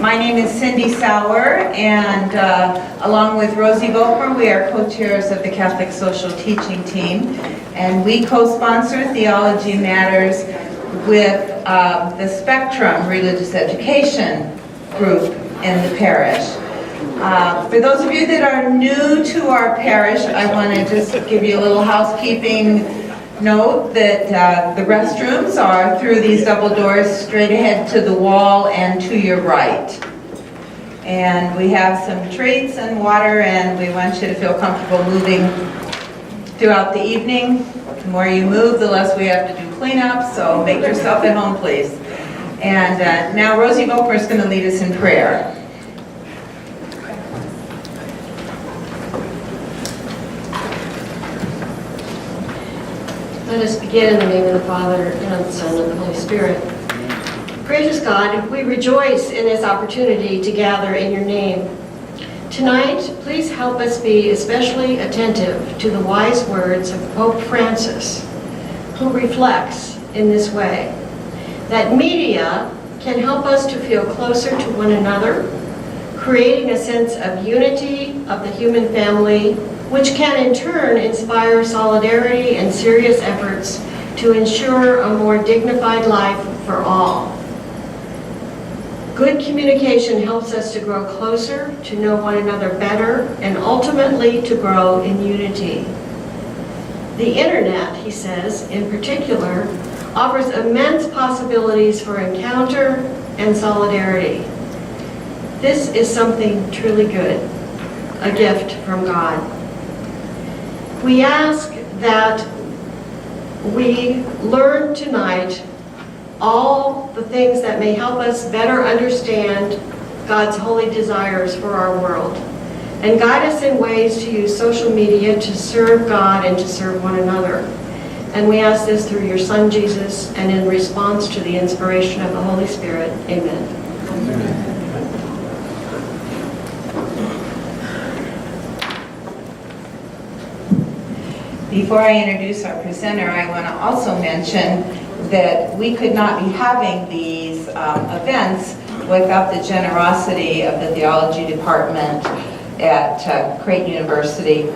My name is Cindy Sauer, and along with Rosie Volkmer, we are co-chairs of the Catholic Social Teaching Team, and we co-sponsor Theology Matters with the Spectrum Religious Education group in the parish. For those of you that are new to our parish, I want to just give you a little housekeeping note that the restrooms are through these double doors straight ahead to the wall and to your right. And we have some treats and water, and we want you to feel comfortable moving throughout the evening. The more you move, the less we have to do cleanup, so make yourself at home, please. And now Rosie Volkmer is going to lead us in prayer. Let us begin in the name of the Father, and of the Son, and of the Holy Spirit. Gracious God, we rejoice in this opportunity to gather in your name. Tonight, please help us be especially attentive to the wise words of Pope Francis, who reflects in this way, that media can help us to feel closer to one another, creating a sense of unity of the human family, which can in turn inspire solidarity and serious efforts to ensure a more dignified life for all. Good communication helps us to grow closer, to know one another better, and ultimately to grow in unity. The internet, he says, in particular, offers immense possibilities for encounter and solidarity. This is something truly good, a gift from God. We ask that we learn tonight all the things that may help us better understand God's holy desires for our world, and guide us in ways to use social media to serve God and to serve one another. And we ask this through your Son, Jesus, and in response to the inspiration of the Holy Spirit. Amen. Before I introduce our presenter, I want to also mention that we could not be having these events without the generosity of the theology department at Creighton University.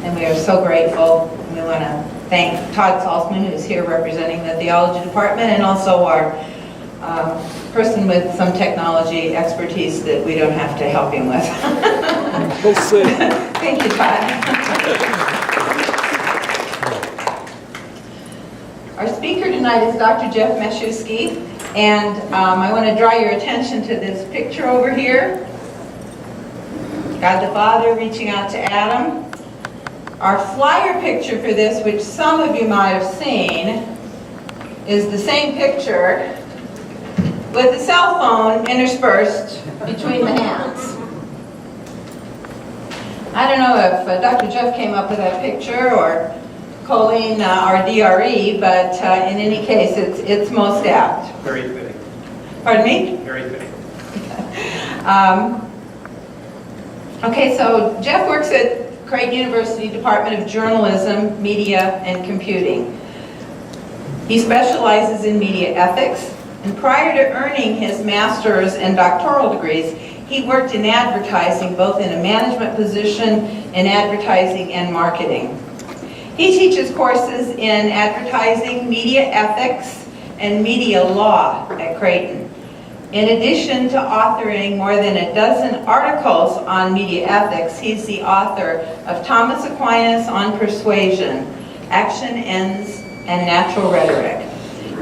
And we are so grateful. We want to thank Todd Salzman, who's here representing the theology department, and also our person with some technology expertise that we don't have to help him with. We'll see. Thank you, Todd. Our speaker tonight is Dr. Jeff Meshusky, and I want to draw your attention to this picture over here. God the Father reaching out to Adam. Our flyer picture for this, which some of you might have seen, is the same picture with the cell phone interspersed between the hands. I don't know if Dr. Jeff came up with that picture or Colleen, our DRE, but in any case, it's most apt. Very fitting. Pardon me? Very fitting. Okay, so Jeff works at Creighton University Department of Journalism, Media, and Computing. He specializes in media ethics, and prior to earning his master's and doctoral degrees, he worked in advertising, both in a management position in advertising and marketing. He teaches courses in advertising, media ethics, and media law at Creighton. In addition to authoring more than a dozen articles on media ethics, he's the author of Thomas Aquinas on Persuasion, Action, Ends, and Natural Rhetoric.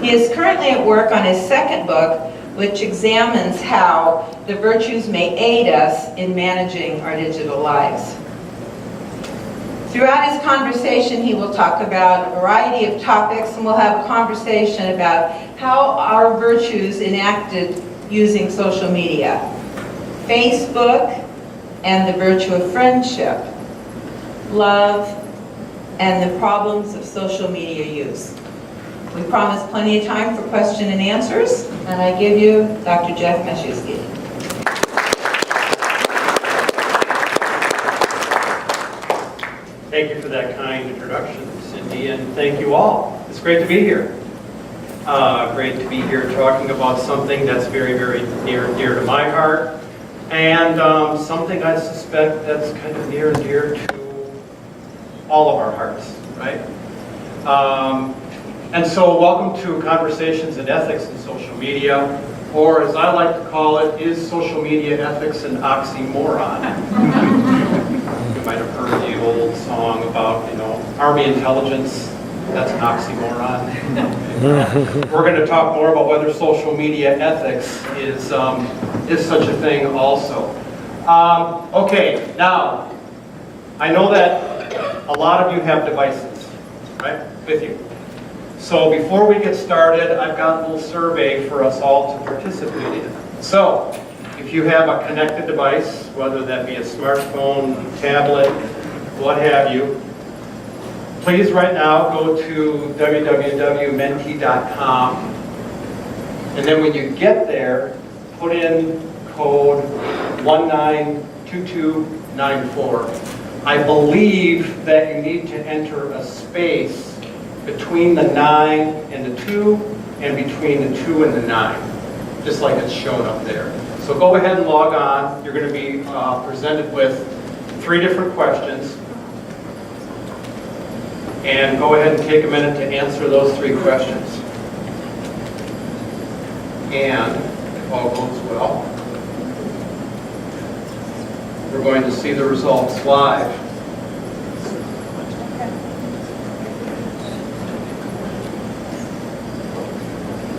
He is currently at work on his second book, which examines how the virtues may aid us in managing our digital lives. Throughout his conversation, he will talk about a variety of topics, and we'll have a conversation about how our virtues enacted using social media, Facebook, and the virtue of friendship, love, and the problems of social media use. We promise plenty of time for question and answers, and I give you Dr. Jeff Meshusky. Thank you for that kind introduction, Cindy, and thank you all. It's great to be here. Great to be here talking about something that's very, very near and dear to my heart, and something I suspect that's kind of near and dear to all of our hearts, right? And so welcome to Conversations in Ethics in Social Media, or as I like to call it, is social media ethics an oxymoron? You might have heard the old song about, Army intelligence, that's an oxymoron. We're going to talk more about whether social media ethics is such a thing also. Okay, now, I know that a lot of you have devices, right, with you. So before we get started, I've got a little survey for us all to participate in. So, if you have a connected device, whether that be a smartphone, tablet, what have you, please right now go to www.menti.com, and then when you get there, put in code 192294. I believe that you need to enter a space between the 9 and the 2, and between the 2 and the 9, just like it's shown up there. So go ahead and log on. You're going to be presented with 3 different questions. And go ahead and take a minute to answer those 3 questions. And if all goes well, we're going to see the results live.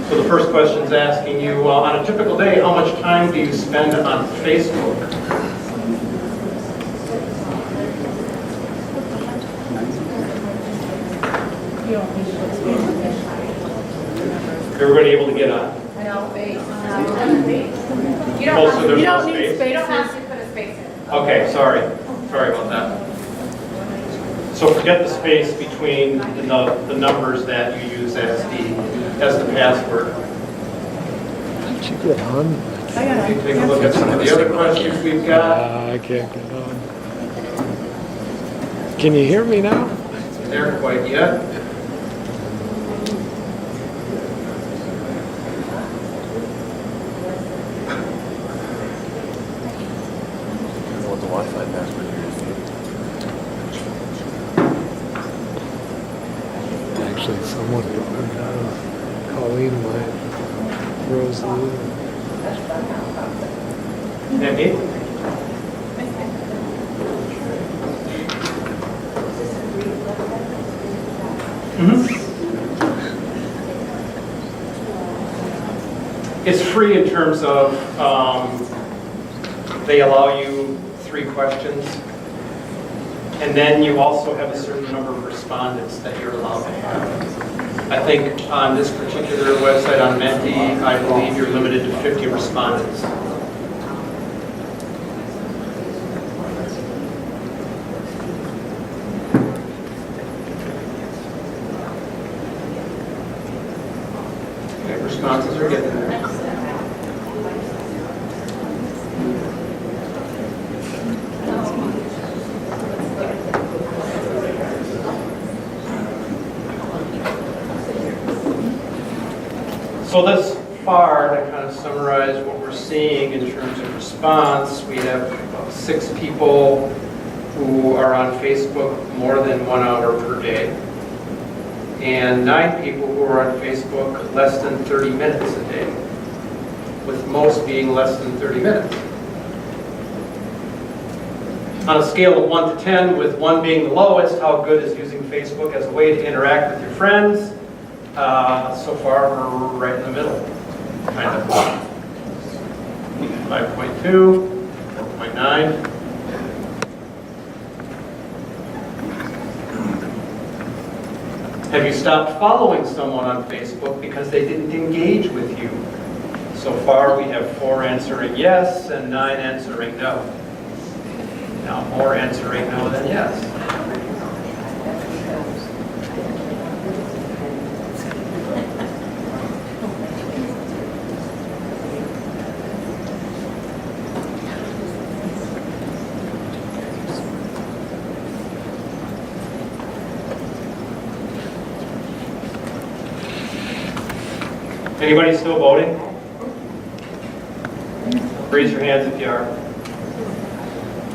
So the first question is asking you, on a typical day, how much time do you spend on Facebook? Everybody able to get on? No space. Oh, so there's You no don't need space? space. You don't have to put a space in. Okay, sorry about that. So forget the space between the numbers that you use as the password. Did you get on? If you take a look at some of the other questions we've got, I can't get on. Can you hear me now? there quite yet. What the Wi-Fi password here is. Actually, someone Colleen might Rose Lou. Andy? It's free in terms of they allow you 3 questions, and then you also have a certain number of respondents that you're allowed to have. I think on this particular website on Menti, I believe you're limited to 50 respondents. Okay, responses are getting there. So thus far, to kind of summarize what we're seeing in terms of response, we have about 6 people who are on Facebook more than 1 hour per day, and 9 people who are on Facebook less than 30 minutes a day, with most being less than 30 minutes. On a scale of 1 to 10, with 1 being the lowest, how good is using Facebook as a way to interact with your friends? So far, we're right in the middle, kind of. 5.2, 4.9. Have you stopped following someone on Facebook because they didn't engage with you? So far, we have 4 answering yes and 9 answering no. Now, more answering no than yes. Anybody still voting? Raise your hands if you are.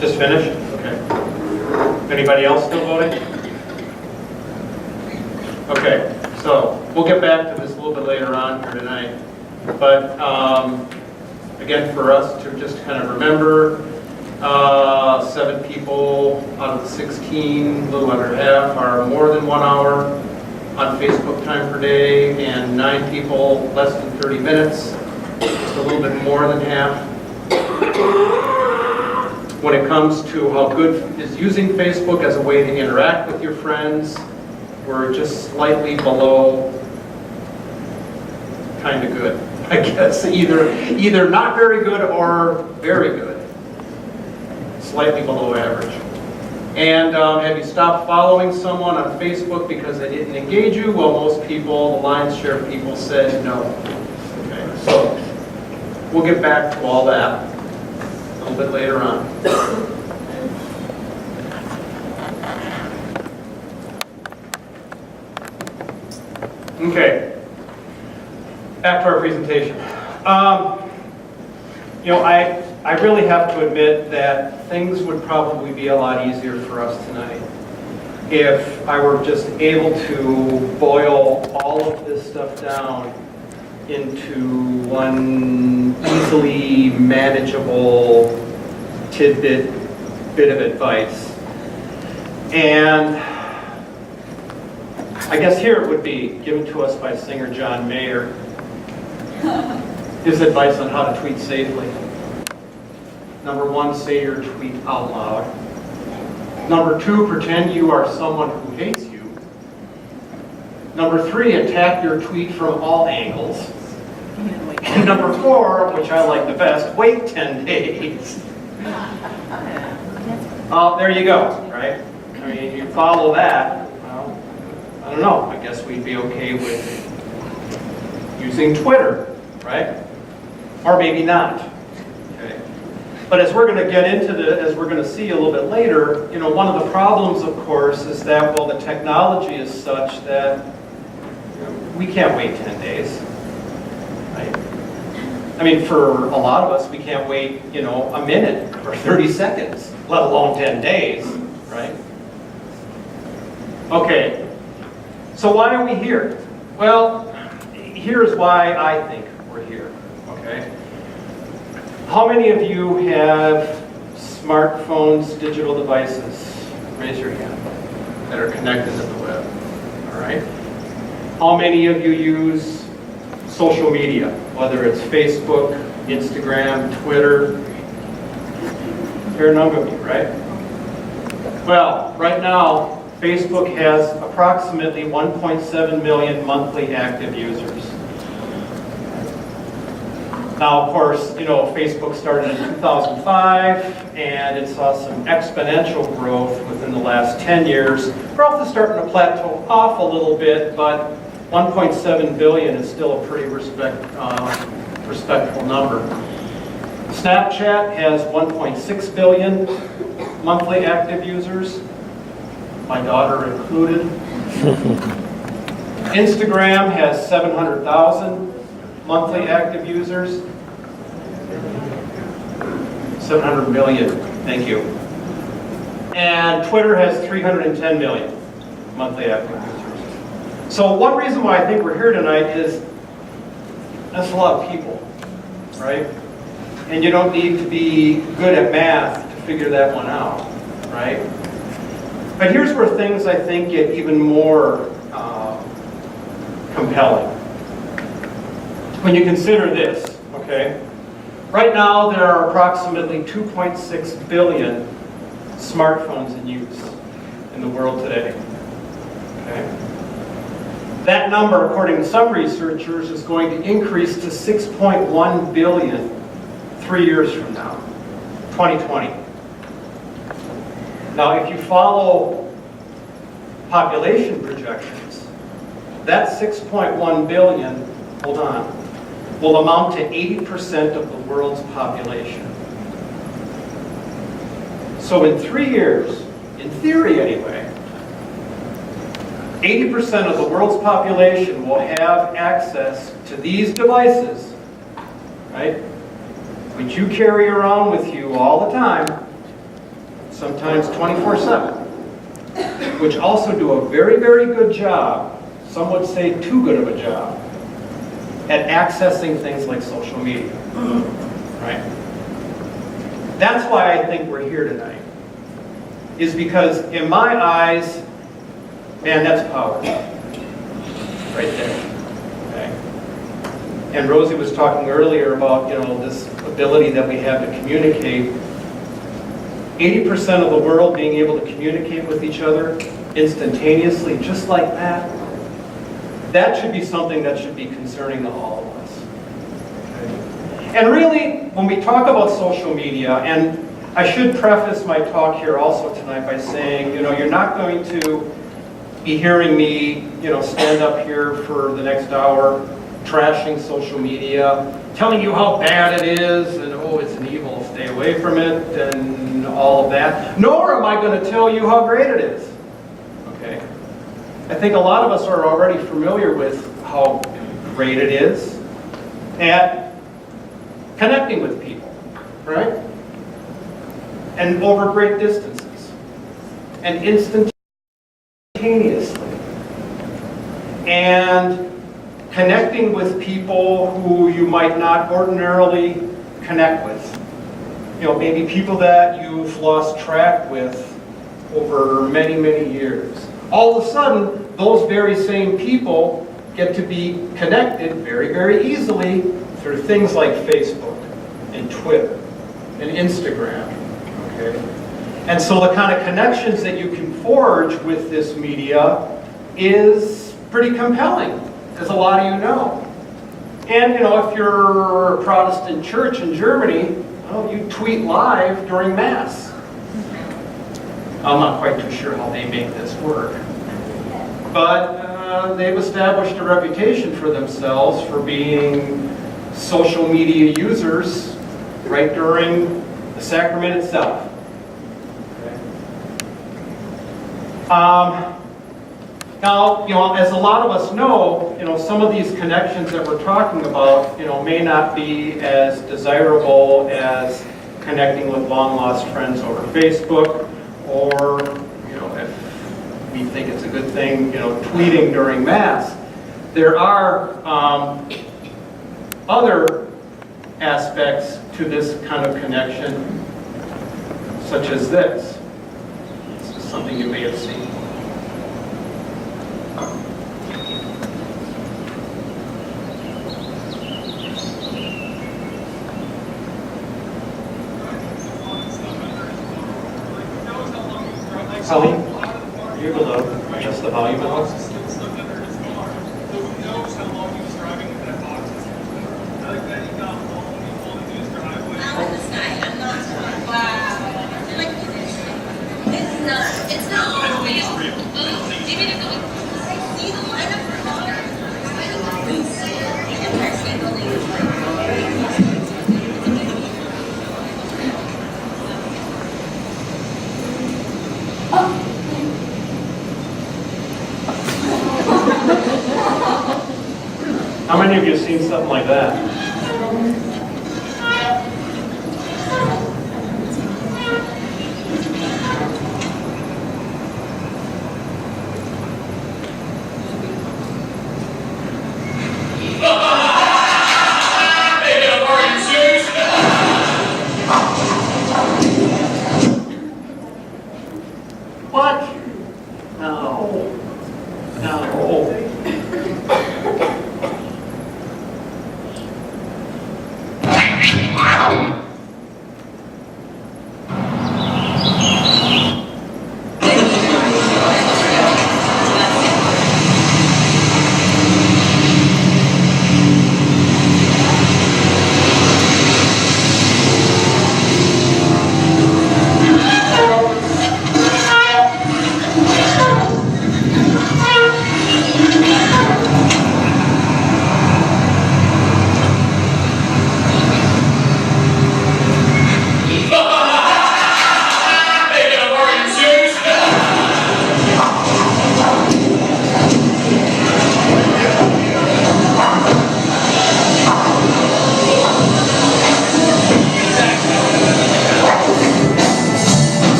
Just finished? Okay. Anybody else still voting? Okay, so we'll get back to this a little bit later on here tonight. But again, for us to just kind of remember, 7 people out of the 16, a little under half, are more than 1 hour on Facebook time per day, and 9 people less than 30 minutes, just a little bit more than half. When it comes to how good is using Facebook as a way to interact with your friends, we're just slightly below kind of good, I guess. Either not very good or very good. Slightly below average. And have you stopped following someone on Facebook because they didn't engage you? Well, most people, the lion's share of people said no. Okay, so we'll get back to all that a little bit later on. Okay, back to our presentation. I really have to admit that things would probably be a lot easier for us tonight if I were just able to boil all of this stuff down into one easily manageable tidbit, bit of advice. And I guess here it would be given to us by singer John Mayer. His advice on how to tweet safely. Number 1, say your tweet out loud. Number 2, pretend you are someone who hates you. Number 3, attack your tweet from all angles. And number 4, which I like the best, wait 10 days. There you go, right? I mean, you follow that, well, I don't know, I guess we'd be okay with using Twitter, right? Or maybe not. Okay. But as we're going to get into as we're going to see a little bit later, one of the problems, of course, is that, well, the technology is such that we can't wait 10 days, right? I mean, for a lot of us, we can't wait, a minute or 30 seconds, let alone 10 days, right? Okay, so why are we here? Well, here's why I think we're here, okay? How many of you have smartphones, digital devices? Raise your hand, that are connected to the web, all right? How many of you use social media, whether it's Facebook, Instagram, Twitter? Fair number of you, right? Well, right now, Facebook has approximately 1.7 million monthly active users. Now, of course, Facebook started in 2005, and it saw some exponential growth within the last 10 years. Growth is starting to plateau off a little bit, but 1.7 billion is still a pretty respectful number. Snapchat has 1.6 billion monthly active users, my daughter included. Instagram has 700,000 monthly active users. 700 million, thank you. And Twitter has 310 million monthly active users. So one reason why I think we're here tonight is that's a lot of people, right? And you don't need to be good at math to figure that one out, right? But here's where things, I think, get even more compelling. When you consider this, okay? Right now, there are approximately 2.6 billion smartphones in use in the world today, okay? That number, according to some researchers, is going to increase to 6.1 billion 3 years from now, 2020. Now, if you follow population projections, that 6.1 billion, hold on, will amount to 80% of the world's population. So in 3 years, in theory anyway, 80% of the world's population will have access to these devices, right? Which you carry around with you all the time, sometimes 24/7, which also do a very, very good job, some would say too good of a job, at accessing things like social media, right? That's why I think we're here tonight, is because in my eyes, man, that's power, right there, okay? And Rosie was talking earlier about, this ability that we have to communicate. 80% of the world being able to communicate with each other instantaneously, just like that. That should be something that should be concerning to all of us. Okay? And really, when we talk about social media, and I should preface my talk here also tonight by saying, you're not going to be hearing me, stand up here for the next hour trashing social media, telling you how bad it is, and oh, it's an evil, stay away from it, and all of that. Nor am I going to tell you how great it is. Okay? I think a lot of us are already familiar with how great it is at connecting with people, right? And over great distances. And instantaneously. And connecting with people who you might not ordinarily connect with. Maybe people that you've lost track with over many, many years. All of a sudden, those very same people get to be connected very, very easily through things like Facebook and Twitter and Instagram, okay? And so the kind of connections that you can forge with this media is pretty compelling, as a lot of you know. And, if you're a Protestant church in Germany, well, you tweet live during Mass. I'm not quite too sure how they make this work. But they've established a reputation for themselves for being social media users right during the sacrament itself. Okay. Now, as a lot of us know, some of these connections that we're talking about, may not be as desirable as connecting with long-lost friends over Facebook, or, if we think it's a good thing, tweeting during Mass. There are other aspects to this kind of connection, such as this. This is something you may have seen. Colleen, are you able to adjust the volume at all? It's not all real. Maybe to go see the lineup for longer. How many of you have seen something like that? What? No. No.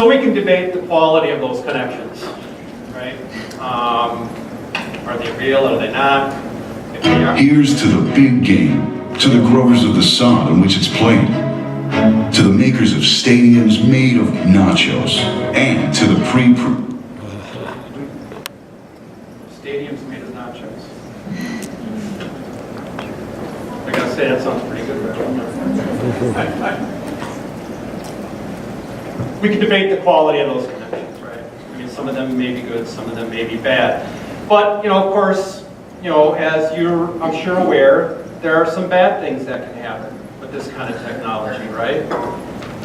So we can debate the quality of those connections, right? Are they real, are they not? If they are, Here's to the big game, to the growers of the sod on which it's played, to the makers of stadiums made of nachos, and to the stadiums made of nachos. I gotta say, that sounds pretty good, right? We can debate the quality of those connections, right? I mean, some of them may be good, some of them may be bad. But, of course, as you're, I'm sure, aware, there are some bad things that can happen with this kind of technology, right?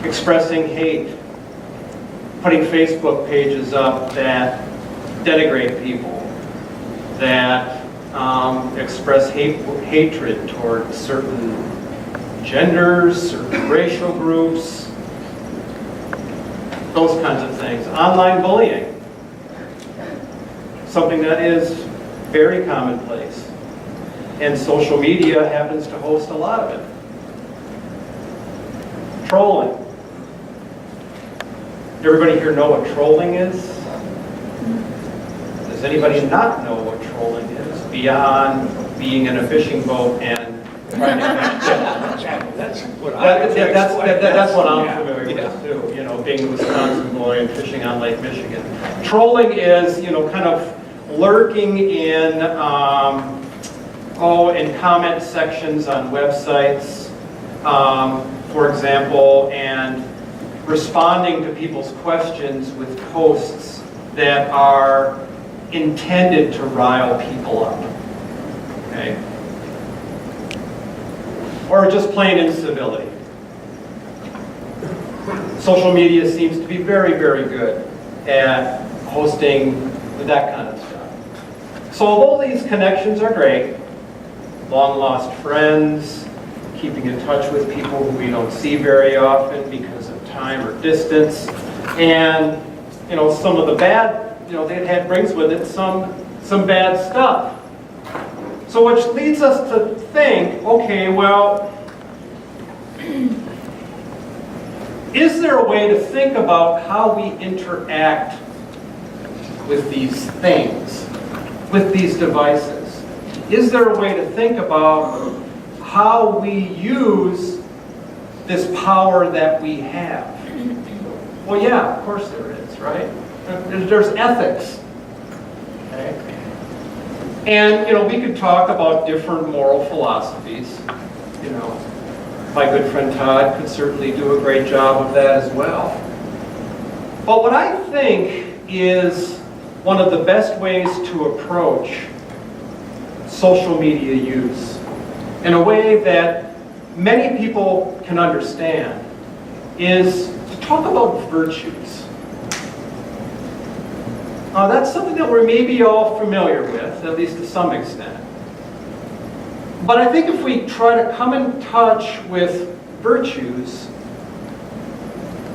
Expressing hate, putting Facebook pages up that denigrate people, that express hatred toward certain genders, certain racial groups, those kinds of things. Online bullying, something that is very commonplace. And social media happens to host a lot of it. Trolling. Everybody here know what trolling is? Does anybody not know what trolling is beyond being in a fishing boat and trying to catch That's what that's what I'm familiar with too, being a Wisconsin boy and fishing on Lake Michigan. Trolling is, kind of lurking in, in comment sections on websites, for example, and responding to people's questions with posts that are intended to rile people up, okay? Or just plain incivility. Social media seems to be very, very good at hosting that kind of stuff. So although these connections are great, long lost friends, keeping in touch with people who we don't see very often because of time or distance, and some of the bad, that brings with it some bad stuff. So which leads us to think, okay, well, is there a way to think about how we interact with these things, with these devices? Is there a way to think about how we use this power that we have? Well, yeah, of course there is, right? There's ethics, okay? And, we could talk about different moral philosophies, My good friend Todd could certainly do a great job of that as well. But what I think is one of the best ways to approach social media use in a way that many people can understand is to talk about virtues. That's something that we're maybe all familiar with, at least to some extent. But I think if we try to come in touch with virtues,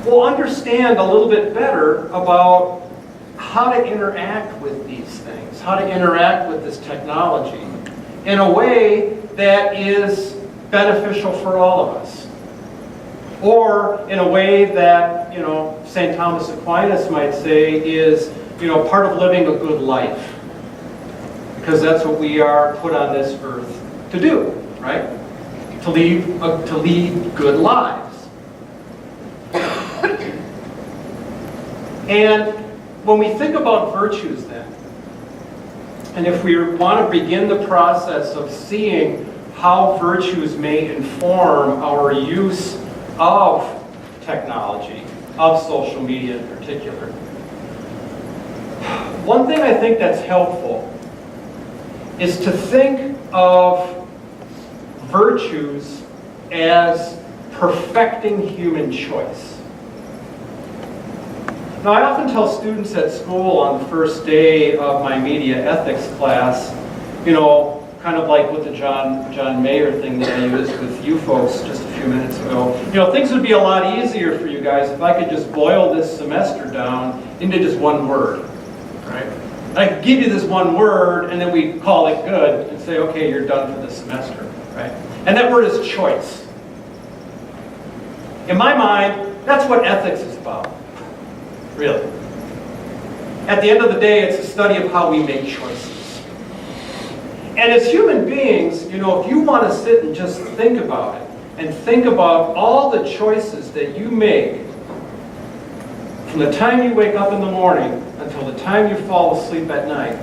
we'll understand a little bit better about how to interact with these things, how to interact with this technology in a way that is beneficial for all of us. Or in a way that, St. Thomas Aquinas might say is, part of living a good life. Because that's what we are put on this earth to do, right? To lead good lives. And when we think about virtues then, and if we want to begin the process of seeing how virtues may inform our use of technology, of social media in particular, one thing I think that's helpful is to think of virtues as perfecting human choice. Now, I often tell students at school on the first day of my media ethics class, kind of like with the John Mayer thing that I used with you folks just a few minutes ago. Things would be a lot easier for you guys if I could just boil this semester down into just one word, right? I could give you this one word and then we call it good and say, okay, you're done for this semester, right? And that word is choice. In my mind, that's what ethics is about. really. At the end of the day, it's a study of how we make choices. And as human beings, you know, if you want to sit and just think about it, and think about all the choices that you make from the time you wake up in the morning until the time you fall asleep at night,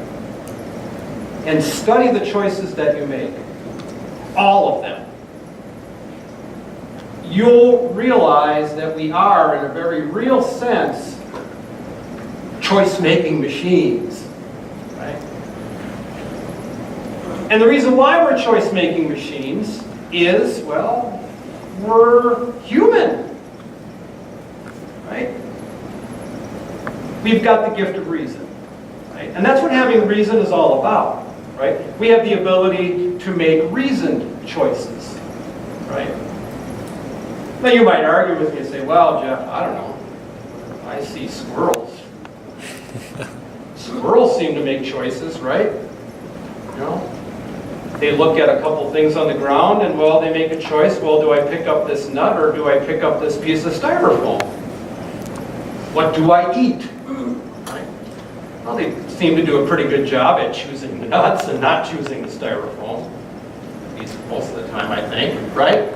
and study the choices that you make, all of them, you'll realize that we are, in a very real sense, choice-making machines, right? And the reason why we're choice-making machines is, well, we're human, right? We've got the gift of reason, right? And that's what having reason is all about, right? We have the ability to make reasoned choices, right? Now you might argue with me and say, well, Jeff, I don't know. I see squirrels. Squirrels seem to make choices, right? You know? They look at a couple things on the ground and, well, they make a choice. Well, do I pick up this nut or do I pick up this piece of styrofoam? What do I eat? Right? Well, they seem to do a pretty good job at choosing the nuts and not choosing the styrofoam. At least most of the time, I think, right?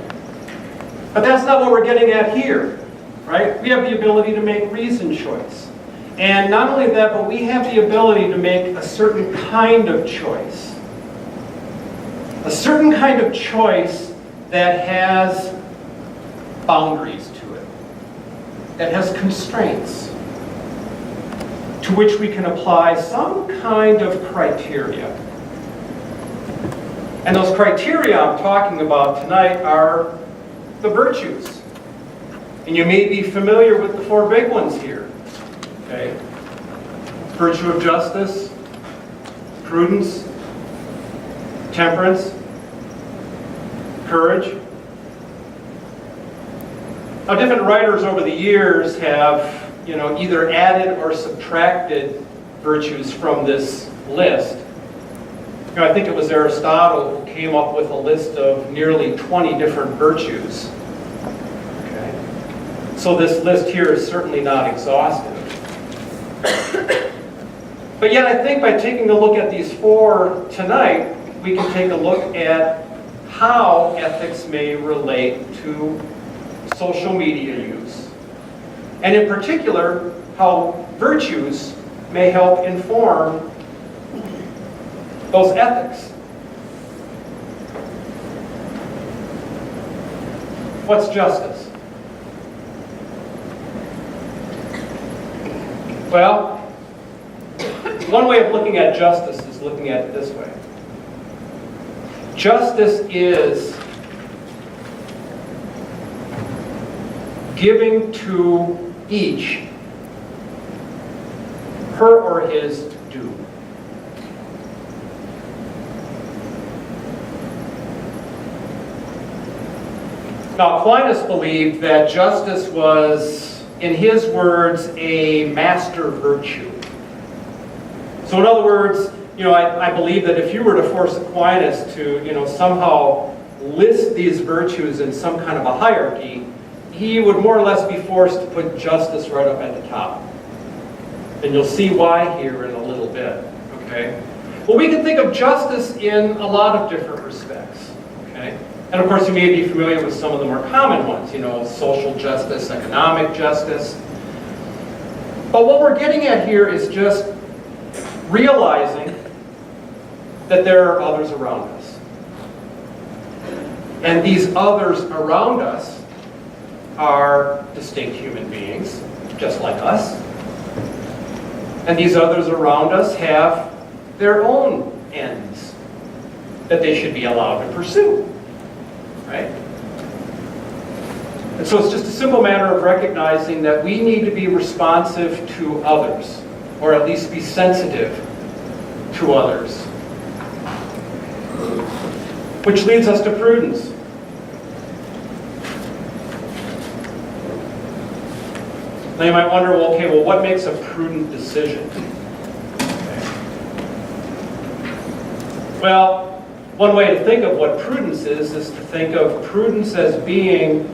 But that's not what we're getting at here, right? We have the ability to make reasoned choice. And not only that, but we have the ability to make a certain kind of choice. A certain kind of choice that has boundaries to it, that has constraints, to which we can apply some kind of criteria. And those criteria I'm talking about tonight are the virtues. And you may be familiar with the four big ones here. Okay? Virtue of justice, prudence, temperance, courage. Now, different writers over the years have, you know, either added or subtracted virtues from this list. You know, I think it was Aristotle who came up with a list of nearly 20 different virtues. Okay? So this list here is certainly not exhaustive. But yet I think by taking a look at these four tonight, we can take a look at how ethics may relate to social media use. And in particular, how virtues may help inform those ethics. What's justice? Well, one way of looking at justice is looking at it this way. Justice is giving to each her or his due. Now, Aquinas believed that justice was, in his words, a master virtue. So in other words, you know, I believe that if you were to force Aquinas to, you know, somehow list these virtues in some kind of a hierarchy, he would more or less be forced to put justice right up at the top. And you'll see why here in a little bit, okay? Well, we can think of justice in a lot of different respects, okay? And of course, you may be familiar with some of the more common ones, you know, social justice, economic justice. But what we're getting at here is just realizing that there are others around us. And these others around us are distinct human beings, just like us. And these others around us have their own ends that they should be allowed to pursue, right? And so it's just a simple matter of recognizing that we need to be responsive to others, or at least be sensitive to others. Which leads us to prudence. Now you might wonder, well, okay, well, what makes a prudent decision? Okay. Well, one way to think of what prudence is to think of prudence as being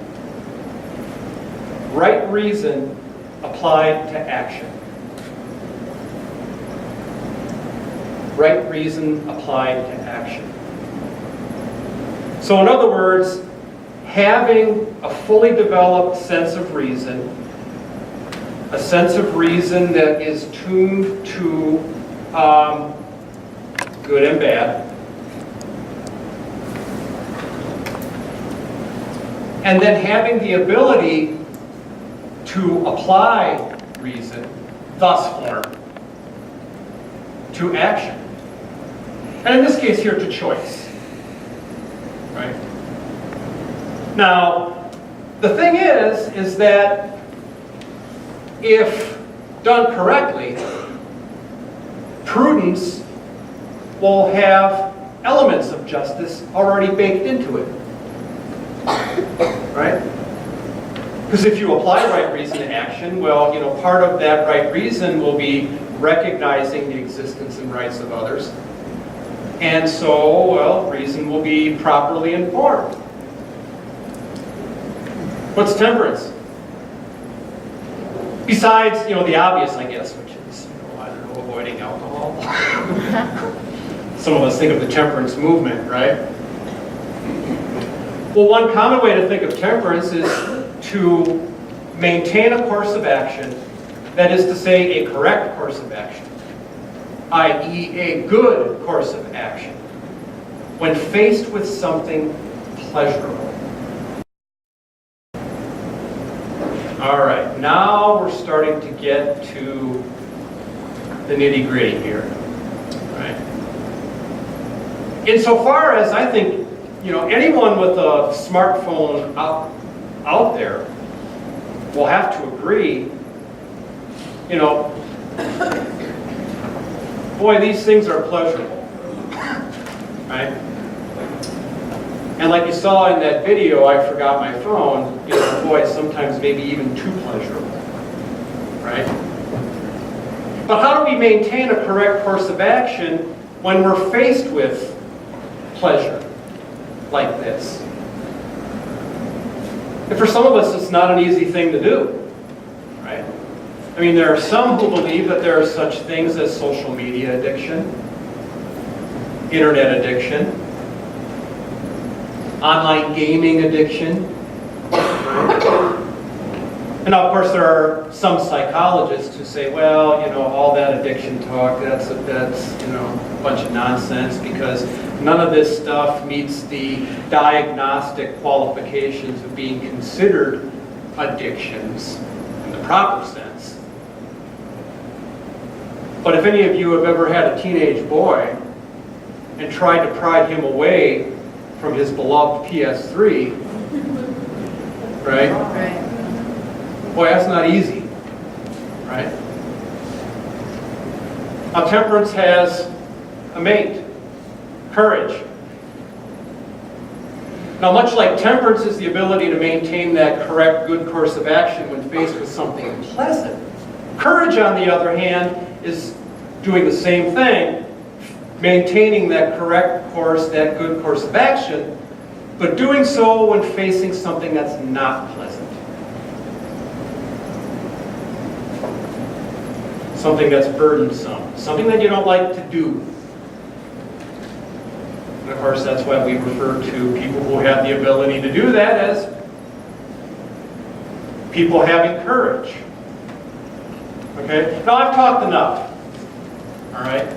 right reason applied to action. Right reason applied to action. So in other words, having a fully developed sense of reason, a sense of reason that is tuned to good and bad, and then having the ability to apply reason, thus form, to action. And in this case here, to choice. Right? Now, the thing is that if done correctly, prudence will have elements of justice already baked into it. Right? Because if you apply right reason to action, well, part of that right reason will be recognizing the existence and rights of others. And so, well, reason will be properly informed. What's temperance? Besides, the obvious, I guess, which is, I don't know, avoiding alcohol. Some of us think of the temperance movement, right? Well, one common way to think of temperance is to maintain a course of action, that is to say, a correct course of action, i.e. a good course of action, when faced with something pleasurable. All right, now we're starting to get to the nitty-gritty here, right? Insofar as I think, anyone with a smartphone out there will have to agree, boy, these things are pleasurable, right? And like you saw in that video, I forgot my phone, boy, sometimes maybe even too pleasurable, right? But how do we maintain a correct course of action when we're faced with pleasure like this? And for some of us, it's not an easy thing to do, right? I mean, there are some who believe that there are such things as social media addiction, internet addiction, online gaming addiction. And of course, there are some psychologists who say, well, all that addiction talk, that's a bunch of nonsense, because none of this stuff meets the diagnostic qualifications of being considered addictions in the proper sense. But if any of you have ever had a teenage boy and tried to pry him away from his beloved PS3, right? Boy, that's not easy, right? Now, temperance has a mate, courage. Now, much like temperance is the ability to maintain that correct, good course of action when faced with something pleasant, courage, on the other hand, is doing the same thing, maintaining that correct course, that good course of action, but doing so when facing something that's not pleasant. Something that's burdensome, something that you don't like to do. And of course, that's why we refer to people who have the ability to do that as people having courage. Okay? Now, I've talked enough. All right?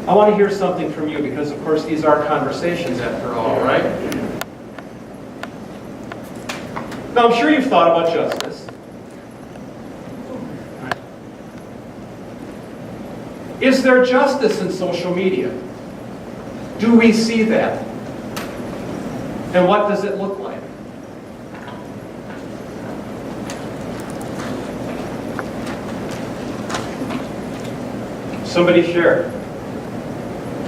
I want to hear something from you because, of course, these are conversations after all, right? Now, I'm sure you've thought about justice. Right. Is there justice in social media? Do we see that? And what does it look like? Somebody share.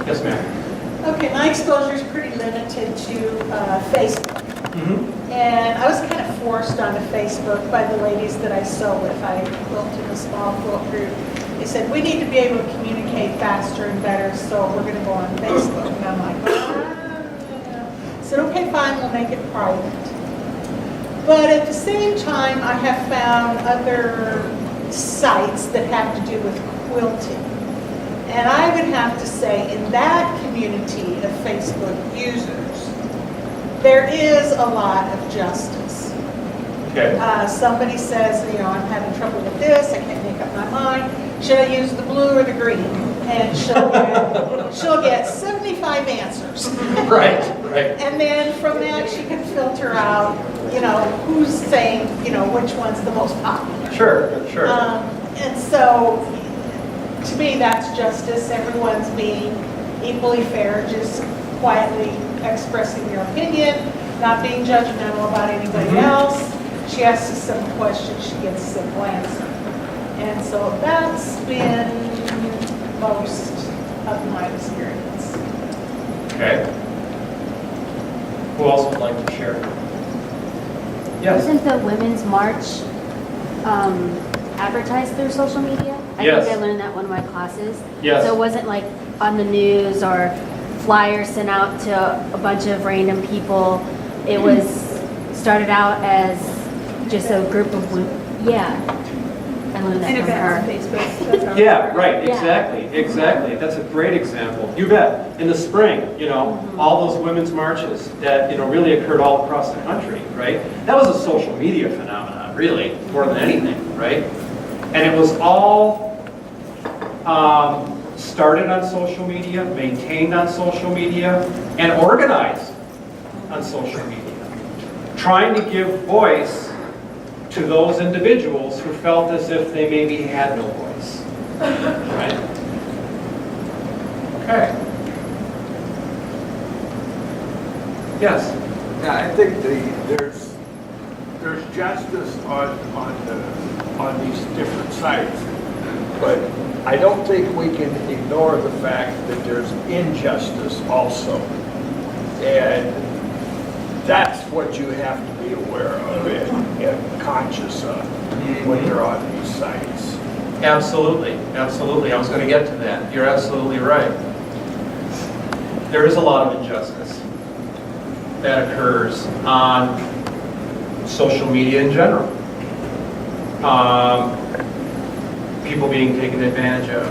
Yes, ma'am. Okay, my exposure is pretty limited to Facebook. Mm-hmm. And I was kind of forced onto Facebook by the ladies that I sew with. I quilt in a small quilt group. They said, we need to be able to communicate faster and better, so we're going to go on Facebook. And I'm like, I said, okay, fine, we'll make it private. But at the same time, I have found other sites that have to do with quilting. And I would have to say, in that community of Facebook users, there is a lot of justice. Okay. Somebody says, you know, I'm having trouble with this, I can't make up my mind. Should I use the blue or the green? And she'll get 75 answers. Right, right. And then from that, she can filter out, you know, who's saying, you know, which one's the most popular. Sure, sure. And so, to me, that's justice. Everyone's being equally fair, just quietly expressing their opinion, not being judgmental about anybody else. She asks a simple question, she gets a simple answer. And so that's been most of my experience. Okay. Who else would like to share? Yes. Wasn't the Women's March advertised through social media? Yes. I think I learned that in one of my classes. Yes. So it wasn't like on the news or flyers sent out to a bunch of random people. It was started out as just a group of women. Yeah. I learned that from her. Yeah, right, Yeah. exactly. That's a great example. You bet. In the spring, you know, all those women's marches that, you know, really occurred all across the country, right? That was a social media phenomenon, really, more than anything, right? And it was all started on social media, maintained on social media, and organized on social media, trying to give voice to those individuals who felt as if they maybe had no voice. Right? Okay. Yes? Yeah, I think there's justice on these different sites, but I don't think we can ignore the fact that there's injustice also. And that's what you have to be aware of and conscious of when you're on these sites. Absolutely, absolutely. I was going to get to that. You're absolutely right. There is a lot of injustice that occurs on social media in general. People being taken advantage of,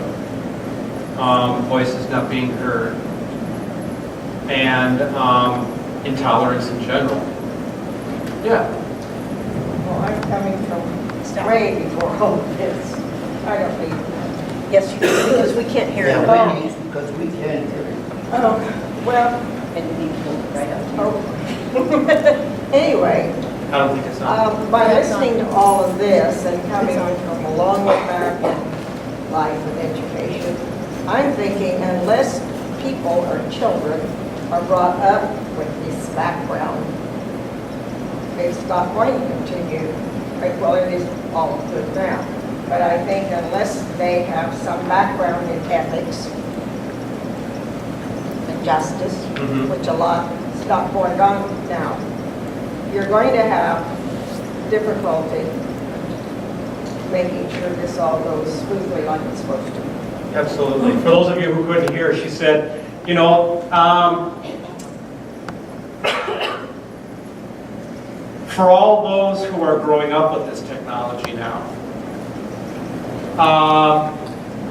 voices not being heard, and intolerance in general. Yeah. Well, I'm coming from way before all of this. I don't need, yes, you do, because we can't hear it. Because we can hear it. Oh, well, and you need to move right up. Oh. Anyway, I don't think it's on. by listening to all of this and coming from a long way back in life and education, I'm thinking unless people or children are brought up with this background, it's not going to continue. Well, it is all good now. But I think unless they have some background in ethics and justice, which a lot is not going on now, you're going to have difficulty making sure this all goes smoothly like it's supposed to. Absolutely. For those of you who couldn't hear, she said, you know, for all those who are growing up with this technology now,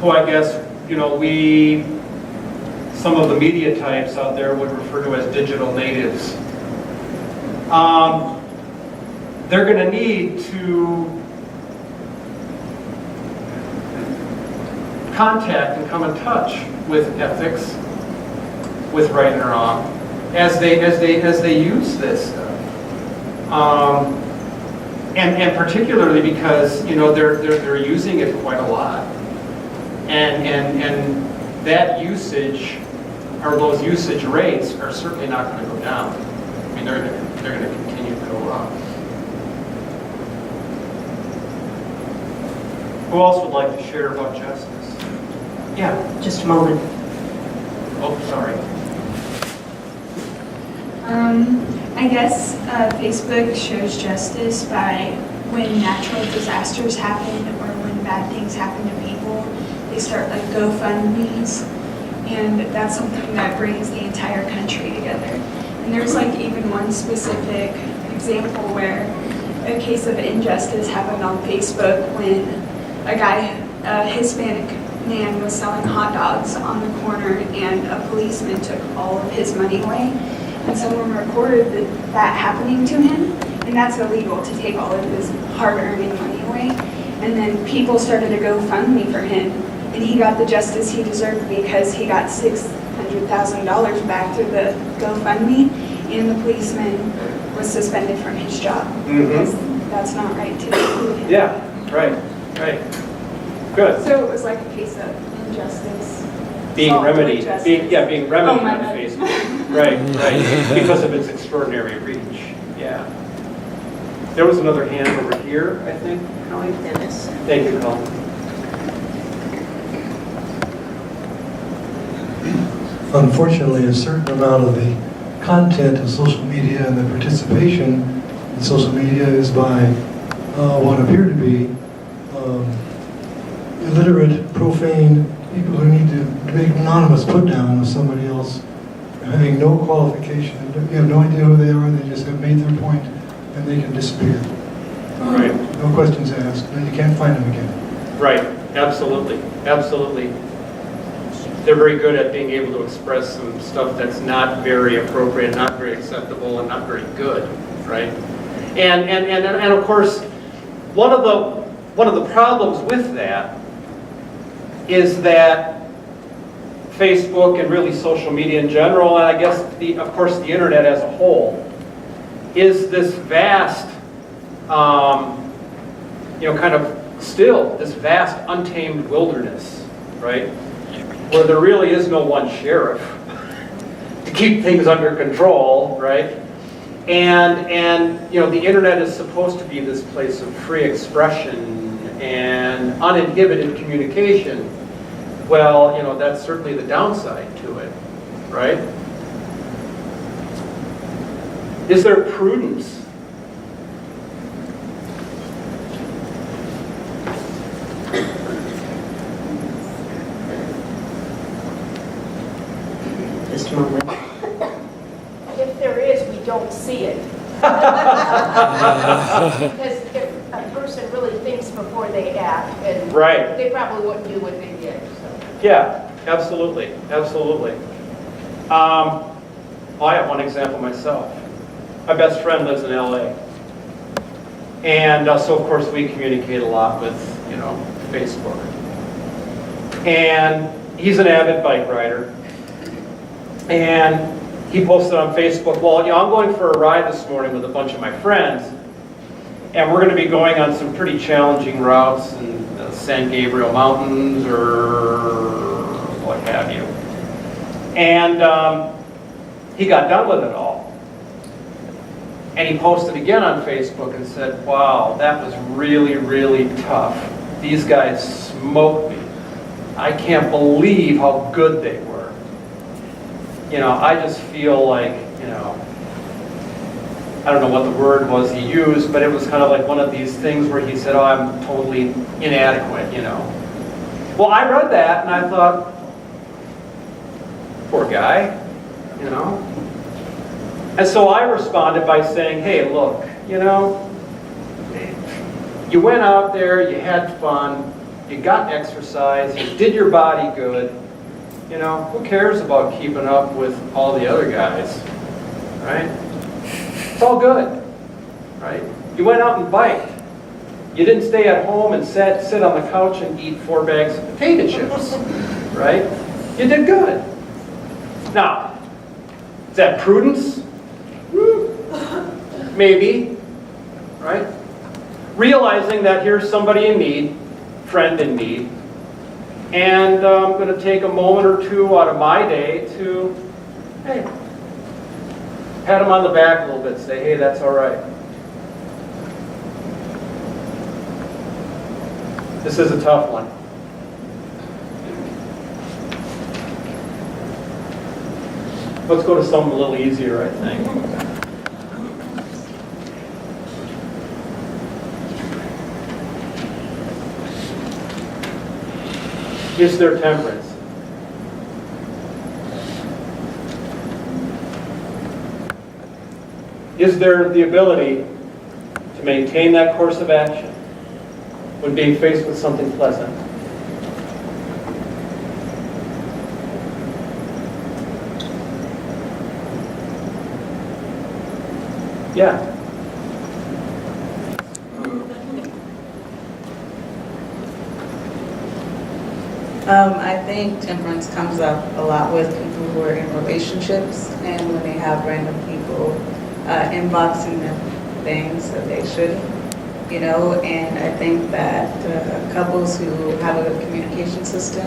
who I guess, you know, some of the media types out there would refer to as digital natives, they're going to need to contact and come in touch with ethics, with right and wrong, as they use this stuff. And particularly because, you know, they're using it quite a lot, and that usage, or those usage rates, are certainly not going to go down. I mean, they're going to continue to go up. Who else would like to share about justice? Yeah. Just a moment. Oh, sorry. I guess Facebook shows justice by when natural disasters happen or when bad things happen to people, they start like GoFundMes, and that's something that brings the entire country together. And there's like even one specific example where a case of injustice happened on Facebook when a guy, a Hispanic man, was selling hot dogs on the corner and a policeman took all of his money away. And someone recorded that happening to him, and that's illegal to take all of his hard-earned money away. And then people started a GoFundMe for him, and he got the justice he deserved because he got $600,000 back through the GoFundMe, and the policeman was suspended from his job. Because that's not right to do. Yeah, right. Good. So it was like a case of injustice. Being solved with remedied, justice. being remedied Oh, my on bad. Facebook. Right, because of its extraordinary reach, yeah. There was another hand over here, I think, Colleen? Dennis. Thank you, Colleen. Unfortunately, a certain amount of the content of social media and the participation in social media is by what appear to be illiterate, profane people who need to make an anonymous put down of somebody else, having no qualification. You have no idea who they are, they just have made their point and they can disappear. Right. No questions asked, and you can't find them again. Right, absolutely. They're very good at being able to express some stuff that's not very appropriate, not very acceptable, and not very good, right? And of course, one of the problems with that is that Facebook and really social media in general, and I guess of course the internet as a whole, is this vast, kind of still this vast untamed wilderness, right? Where there really is no one sheriff to keep things under control, right? And the internet is supposed to be this place of free expression and uninhibited communication. Well, that's certainly the downside to it, right? Is there prudence? Just a moment. If there is, we don't see it. Because if a person really thinks before they act, and Right. they probably wouldn't do what they did, so. Yeah, absolutely. I have one example myself. My best friend lives in LA. And so of course we communicate a lot with, Facebook. And he's an avid bike rider. And he posted on Facebook, well, I'm going for a ride this morning with a bunch of my friends. And we're going to be going on some pretty challenging routes in the San Gabriel Mountains or what have you. And he got done with it all. And he posted again on Facebook and said, wow, that was really, really tough. These guys smoked me. I can't believe how good they were. I just feel like, I don't know what the word was he used, but it was kind of like one of these things where he said, oh, I'm totally inadequate, Well, I read that and I thought, poor guy, And so I responded by saying, hey, look, you went out there, you had fun, you got exercise, you did your body good. Who cares about keeping up with all the other guys, right? It's all good, right? You went out and biked. You didn't stay at home and sit on the couch and eat 4 bags of potato chips, right? You did good. Now, is that prudence? Maybe, right? Realizing that here's somebody in need, friend in need, and I'm going to take a moment or two out of my day to, hey, pat him on the back a little bit, say, hey, that's all right. This is a tough one. Let's go to something a little easier, I think. Is there temperance? Is there the ability to to maintain that course of action when being faced with something pleasant. Yeah. I think temperance comes up a lot with people who are in relationships and when they have random people inboxing them things that they shouldn't, you know, and I think that couples who have a good communication system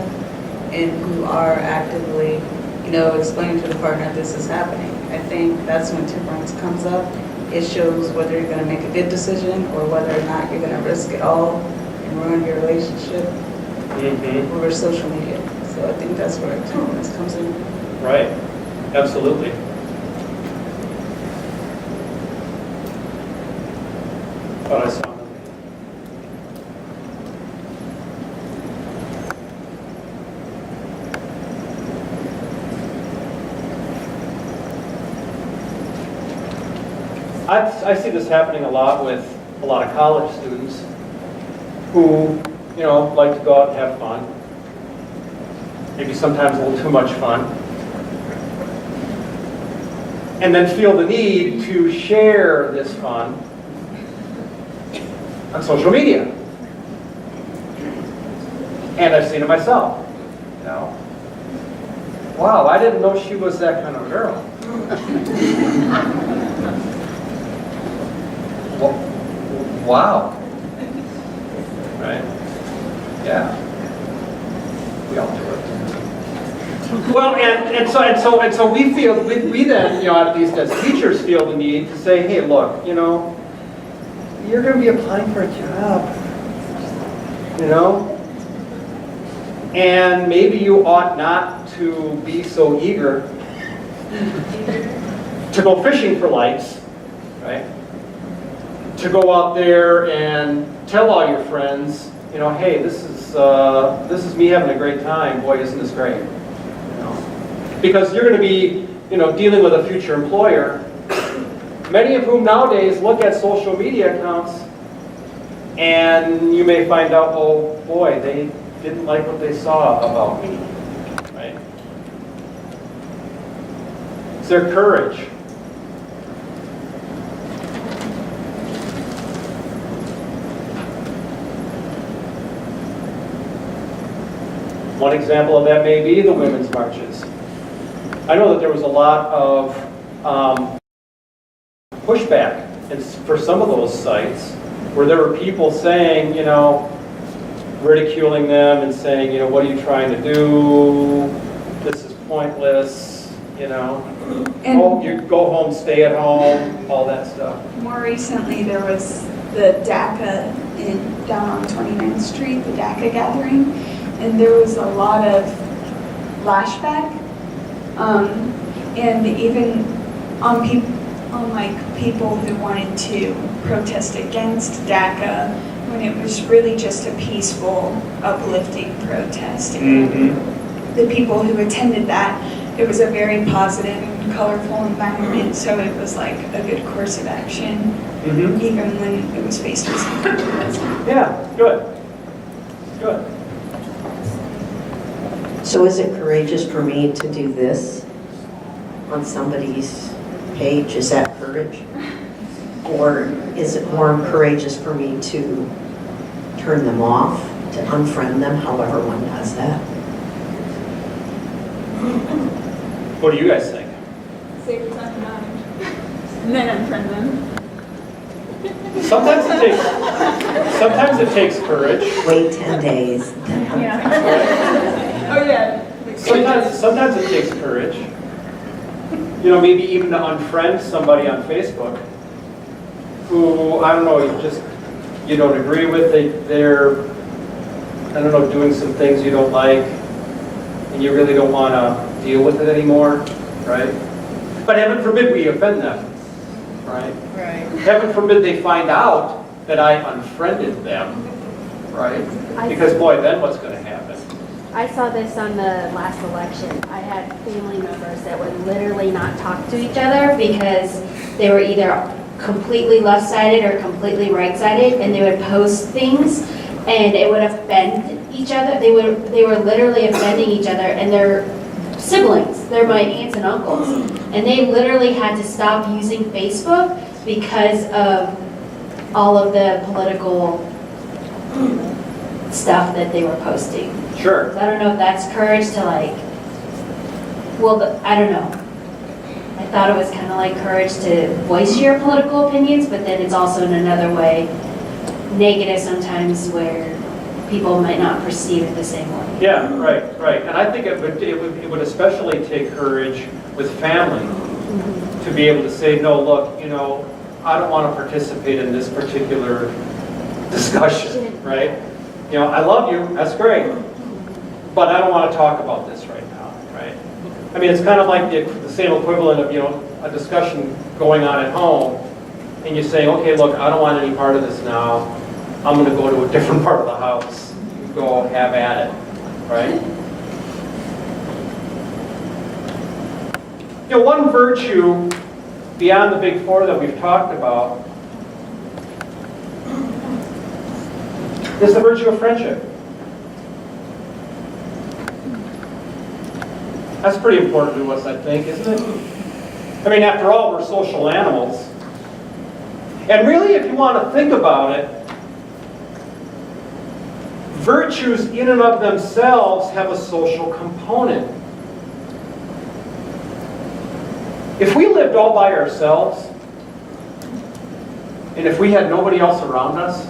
and who are actively, you know, explaining to the partner this is happening, I think that's when temperance comes up. It shows whether you're going to make a good decision or whether or not you're going to risk it all and ruin your relationship over social media. So I think that's where temperance comes in. Right. Absolutely. Thought I saw them. I see this happening a lot with a lot of college students who, you know, like to go out and have fun. Maybe sometimes a little too much fun. And then feel the need to share this fun on social media. And I've seen it myself. You know, wow, I didn't know she was that kind of girl. Wow. Right? Yeah. We all do it. Well, and so we feel, we then, you know, at least as teachers feel the need to say, hey, look, you know, you're going to be applying for a job, you know? And maybe you ought not to be so eager to go fishing for likes, right? To go out there and tell all your friends, you know, hey, this is me having a great time. Boy, isn't this great? You know? Because you're going to be, you know, dealing with a future employer, many of whom nowadays look at social media accounts, and you may find out, oh boy, they didn't like what they saw about me, right? It's their courage. One example of that may be the women's marches. I know that there was a lot of pushback for some of those sites where there were people saying, you know, ridiculing them and saying, you know, what are you trying to do? This is pointless, you know. Oh, you go home, stay at home, all that stuff. More recently, there was the DACA down on 29th Street, the DACA gathering, and there was a lot of lashback, and even on people who wanted to protest against DACA when it was really just a peaceful, uplifting protest. The people who attended that, it was a very positive and colorful environment, so it was like a good course of action, even when it was faced with some consequences. Yeah, good. Good. So is it courageous for me to do this on somebody's page? Is that courage? Or is it more courageous for me to turn them off, to unfriend them, however one does that? What do you guys think? Save your time and mind. And then unfriend them. Sometimes it takes courage. Wait 10 days. Oh yeah. Sometimes it takes courage. You know, maybe even to unfriend somebody on Facebook who, I don't know, you don't agree with. They're, I don't know, doing some things you don't like, and you really don't want to deal with it anymore, right? But heaven forbid we offend them, right? Right. Heaven forbid they find out that I unfriended them, right? Because boy, then what's going to happen? I saw this on the last election. I had family members that would literally not talk to each other because they were either completely left-sided or completely right-sided, and they would post things, and it would offend each other. They were literally offending each other, and they're siblings. They're my aunts and uncles, and they literally had to stop using Facebook because of all of the political stuff that they were posting. Sure. So I don't know if that's courage to I don't know. I thought it was kind of like courage to voice your political opinions, but then it's also in another way negative sometimes where people might not perceive it the same way. Yeah, right. And I think it would especially take courage with family to be able to say, no, look, I don't want to participate in this particular discussion, right? I love you, that's great, but I don't want to talk about this right now, right? I mean, it's kind of like the same equivalent of, a discussion going on at home, and you're saying, okay, look, I don't want any part of this now. I'm going to go to a different part of the house. You go have at it, right? One virtue beyond the big four that we've talked about is the virtue of friendship. That's pretty important to us, I think, isn't it? I mean, after all, we're social animals. And really, if you want to think about it, virtues in and of themselves have a social component. If we lived all by ourselves, and if we had nobody else around us,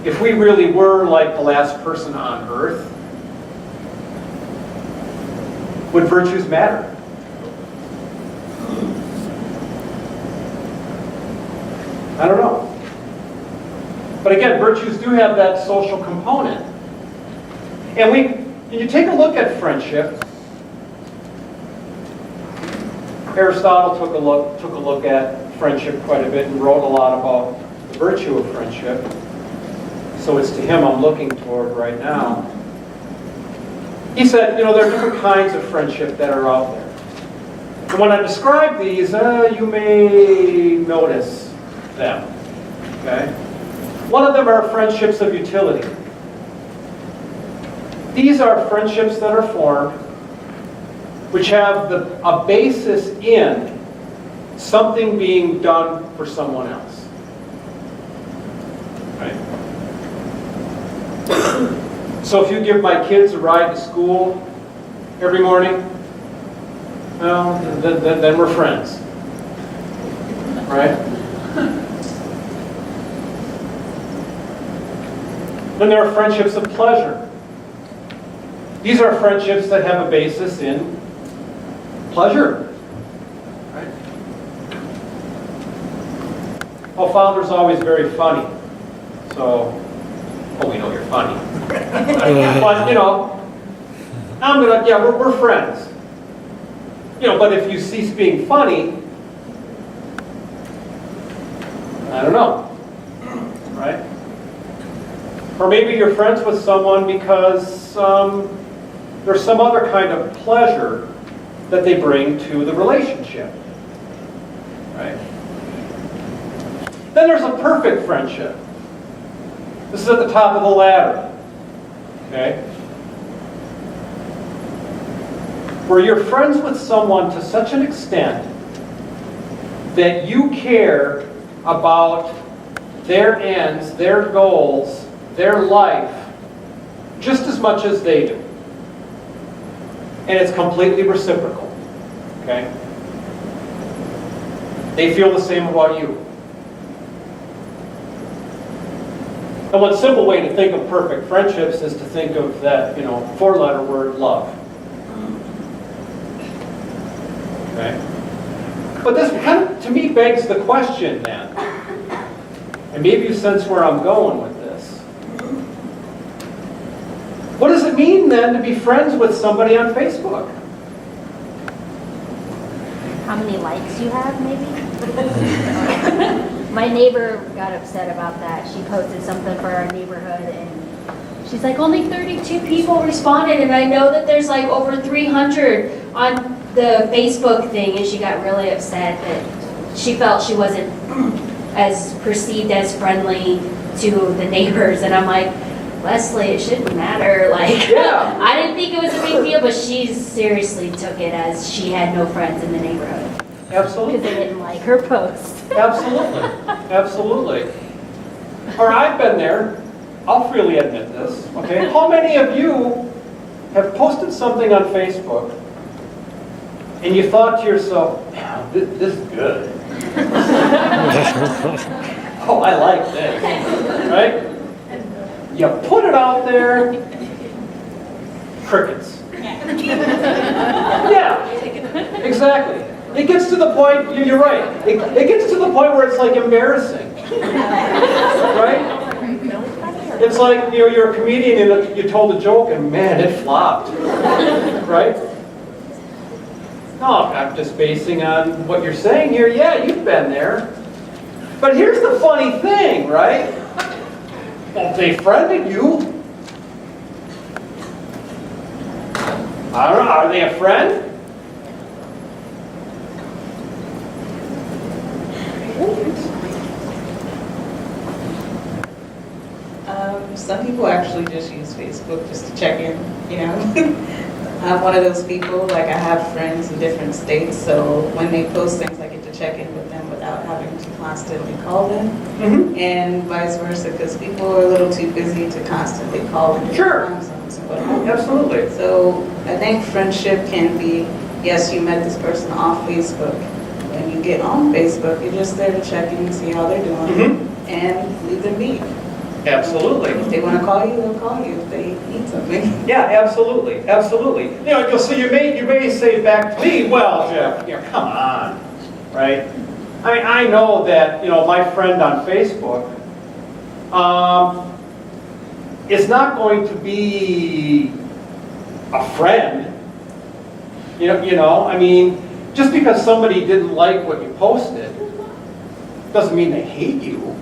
if we really were like the last person on earth, would virtues matter? I don't know. But again, virtues do have that social component. And you take a look at friendship. Aristotle took a look at friendship quite a bit and wrote a lot about the virtue of friendship. So it's to him I'm looking toward right now. He said, there are different kinds of friendship that are out there. And when I describe these, you may notice them. Okay? One of them are friendships of utility. These are friendships that are formed which have a basis in something being done for someone else. Right? So if you give my kids a ride to school every morning, well, then we're friends. Right? Then there are friendships of pleasure. These are friendships that have a basis in pleasure. Right? Oh, Father's always very funny. So, we know you're funny. But, we're friends. But if you cease being funny, I don't know. Right? Or maybe you're friends with someone because there's some other kind of pleasure that they bring to the relationship. Right? Then there's a perfect friendship. This is at the top of the ladder. Okay? Where you're friends with someone to such an extent that you care about their ends, their goals, their life, just as much as they do. And it's completely reciprocal. Okay? They feel the same about you. And one simple way to think of perfect friendships is to think of that, four-letter word, love. Okay? But this kind of, to me, begs the question then, and maybe you sense where I'm going with this. What does it mean then to be friends with somebody on Facebook? How many likes you have, maybe? My neighbor got upset about that. She posted something for our neighborhood, and she's like, only 32 people responded, and I know that there's over 300 on the Facebook thing, and she got really upset that she felt she wasn't as perceived as friendly to the neighbors, and I'm like, Leslie, it shouldn't matter, like, Yeah. I didn't think it was a big deal, but she seriously took it as she had no friends in the neighborhood. Absolutely. Because they didn't like her post. Absolutely, absolutely. Or I've been there, I'll freely admit this, okay? How many of you have posted something on Facebook and you thought to yourself, "Man, this is good. Oh, I like this," right? You put it out there, crickets. Yeah, exactly. It gets to the point, you're right, it gets to the point where it's like embarrassing, right? It's like, you're a comedian and you told a joke and man, it flopped, right? No, I'm just basing on what you're saying here. Yeah, you've been there. But here's the funny thing, right? Well, they friended you. I don't know, are they a friend? Some people actually just use Facebook just to check in, you know. I'm one of those people, like I have friends in different states, so when they post things, I get to check in with them without having to constantly call them, and vice versa, because people are a little too busy to constantly call in different time zones and whatnot. Absolutely. So I think friendship can be, yes, you met this person off Facebook. When you get on Facebook, you're just there to check in and see how they're doing, and leave them be. Absolutely. If they want to call you, they'll call you if they need something. Yeah, absolutely, absolutely. So you may say back to me, well, Jeff, come on, right? I mean, I know that, my friend on Facebook is not going to be a friend. I mean, just because somebody didn't like what you posted doesn't mean they hate you,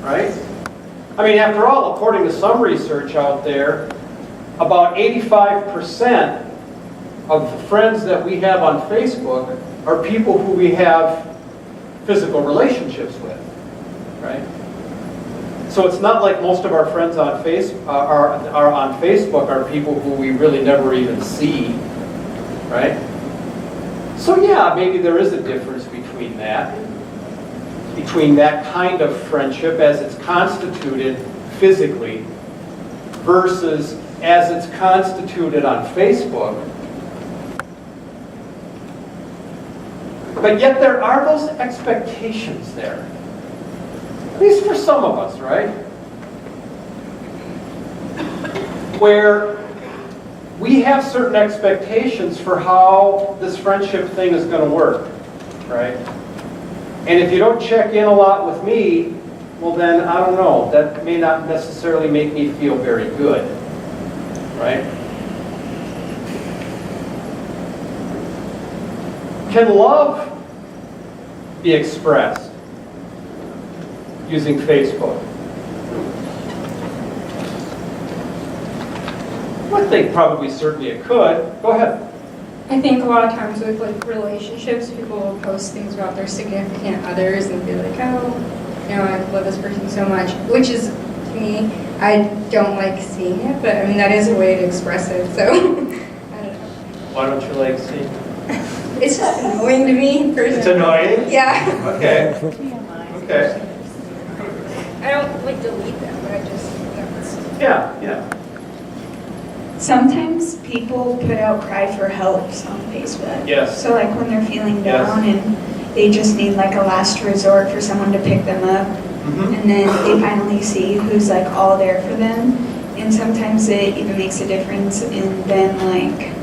right? I mean, after all, according to some research out there, about 85% of the friends that we have on Facebook are people who we have physical relationships with, right? So it's not like most of our friends on on Facebook are people who we really never even see, right? So yeah, maybe there is a difference between that kind of friendship as it's constituted physically versus as it's constituted on Facebook. But yet there are those expectations there, at least for some of us, right? Where we have certain expectations for how this friendship thing is going to work, right? And if you don't check in a lot with me, well then, I don't know, that may not necessarily make me feel very good, right? Can love be expressed using Facebook? I think probably certainly it could. Go ahead. I think a lot of times with like relationships, people will post things about their significant others and be like, oh, I love this person so much, which is, to me, I don't like seeing it, but I mean, that is a way to express it, so, I don't know. Why don't you like seeing? It's just annoying to me, personally. It's annoying? Yeah. Okay. Okay. I don't like delete them, but I just, Yeah. Sometimes people put out cry for helps on Facebook. Yes. So like when they're feeling Yes. down and they just need like a last resort for someone to pick them up. And then they finally see who's like all there for them. And sometimes it even makes a difference in them like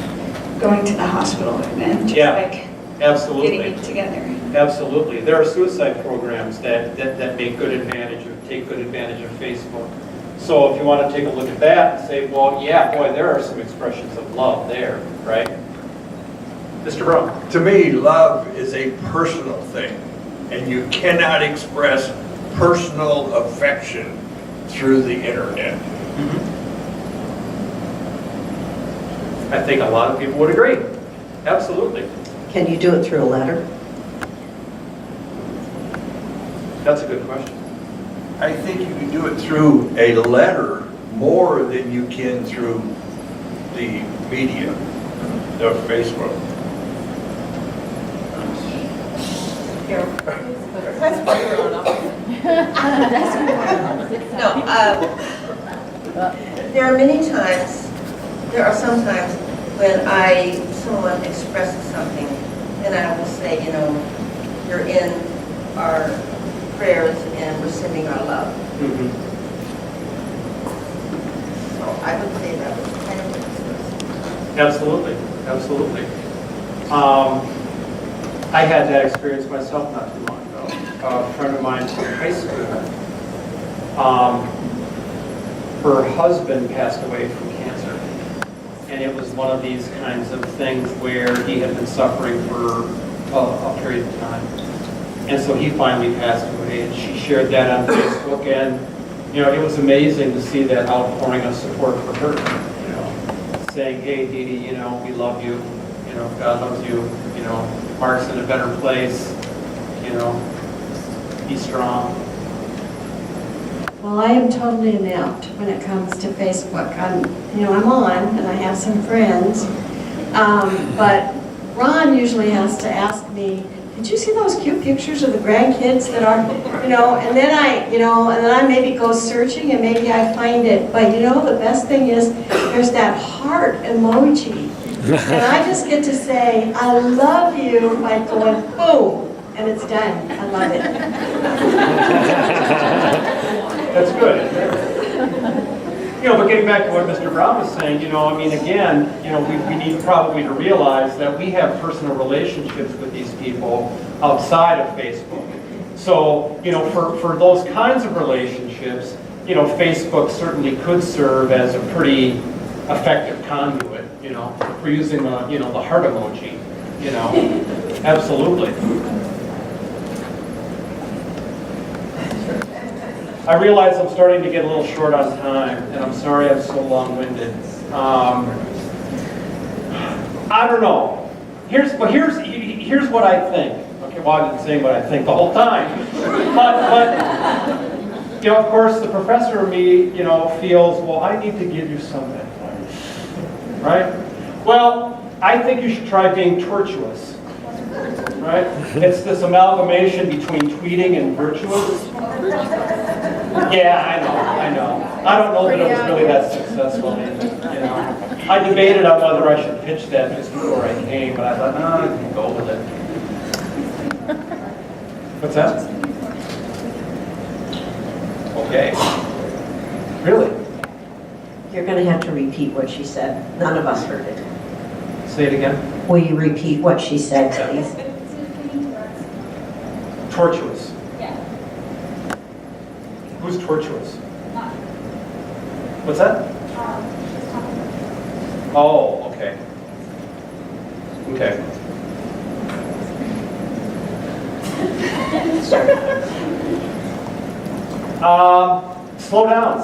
going to the hospital for them. Just like Absolutely. getting it together. Absolutely. There are suicide programs that make good advantage of, take good advantage of Facebook. So if you want to take a look at that and say, well, yeah, boy, there are some expressions of love there, right? Mr. Brown. To me, love is a personal thing, and you cannot express personal affection through the internet. I think a lot of people would agree. Absolutely. Can you do it through a letter? That's a good question. I think you can do it through a letter more than you can through the media, the Facebook. No, there are many times, there are some times when someone expresses something, and I will say, you know, you're in our prayers and we're sending our love. So I would say that was kind of expressive. Absolutely, absolutely. I had that experience myself not too long ago. A friend of mine from high school, her husband passed away from cancer. And it was one of these kinds of things where he had been suffering for a period of time. And so he finally passed away, and she shared that on Facebook, and, you know, it was amazing to see that outpouring of support for her, you know, saying, hey, Dee Dee, you know, we love you, you know, God loves you, you know, Mark's in a better place, you know, be strong. Well, I am totally inept when it comes to Facebook. I'm on and I have some friends, but Ron usually has to ask me, did you see those cute pictures of the grandkids that are, you know, and then I maybe go searching and maybe I find it. But you know, the best thing is there's that heart emoji. And I just get to say, I love you by going boom, and it's done. I love it. That's good. You know, but getting back to what Mr. Brown was saying, you know, I mean, again, you know, we need probably to realize that we have personal relationships with these people outside of Facebook. So, you know, for those kinds of relationships, you know, Facebook certainly could serve as a pretty effective conduit, you know, for using the, you know, the heart emoji, you know, absolutely. I realize I'm starting to get a little short on time, and I'm sorry I'm so long-winded. I don't know. Here's what I think. Okay, well, I've been saying what I think the whole time. But you know, of course, the professor in me, you know, feels, well, I need to give you some advice, right? Well, I think you should try being tortuous, right? It's this amalgamation between tweeting and virtuous. Yeah, I know. I don't know that it was really that successful, you know. I debated on whether I should pitch that just before I came, but I thought, no, I can go with it. What's that? Okay. Really? You're going to have to repeat what she said. None of us heard it. Say it again. Will you repeat what she said, please? Tortuous. Who's tortuous? What's that? Oh, okay. Okay. Slow down.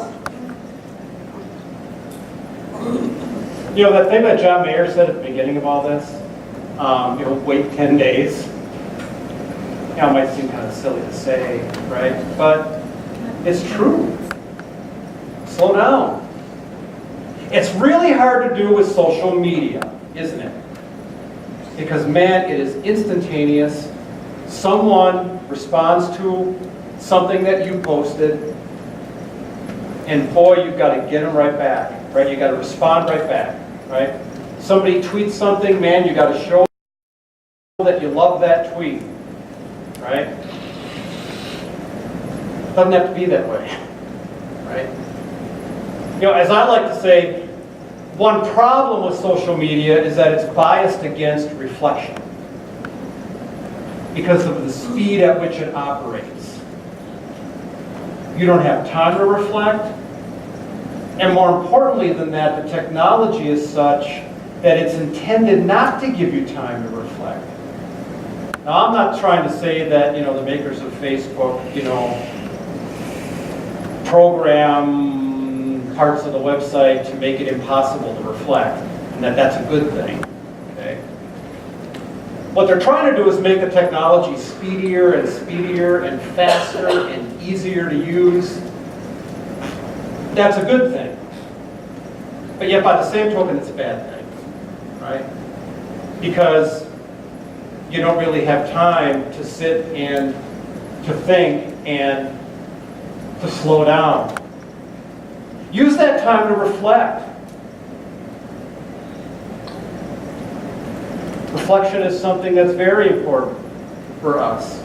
You know, that thing that John Mayer said at the beginning of all this, you know, wait 10 days. You know, it might seem kind of silly to say, right? But it's true. Slow down. It's really hard to do with social media, isn't it? Because, man, it is instantaneous. Someone responds to something that you posted, and boy, you've got to get them right back, right? You've got to respond right back, right? Somebody tweets something, man, you got to show that you love that tweet, right? Doesn't have to be that way, right? You know, as I like to say, one problem with social media is that it's biased against reflection because of the speed at which it operates. You don't have time to reflect, and more importantly than that, the technology is such that it's intended not to give you time to reflect. Now, I'm not trying to say that, you know, the makers of Facebook, you know, program parts of the website to make it impossible to reflect, and that's a good thing, okay? What they're trying to do is make the technology speedier and faster and easier to use. That's a good thing. But yet by the same token, it's a bad thing, right? Because you don't really have time to sit and to think and to slow down. Use that time to reflect. Reflection is something that's very important for us,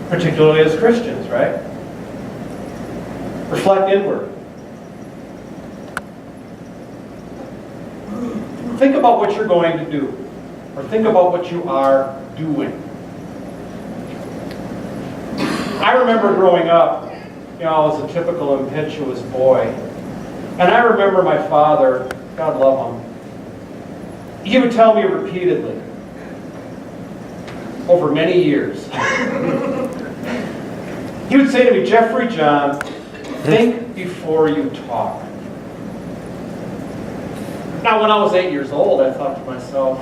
particularly as Christians, right? Reflect inward. Think about what you're going to do, or think about what you are doing. I remember growing up, I was a typical impetuous boy. And I remember my father, God love him, he would tell me repeatedly, over many years, he would say to me, Jeffrey John, think before you talk. Now, when I was 8 years old, I thought to myself,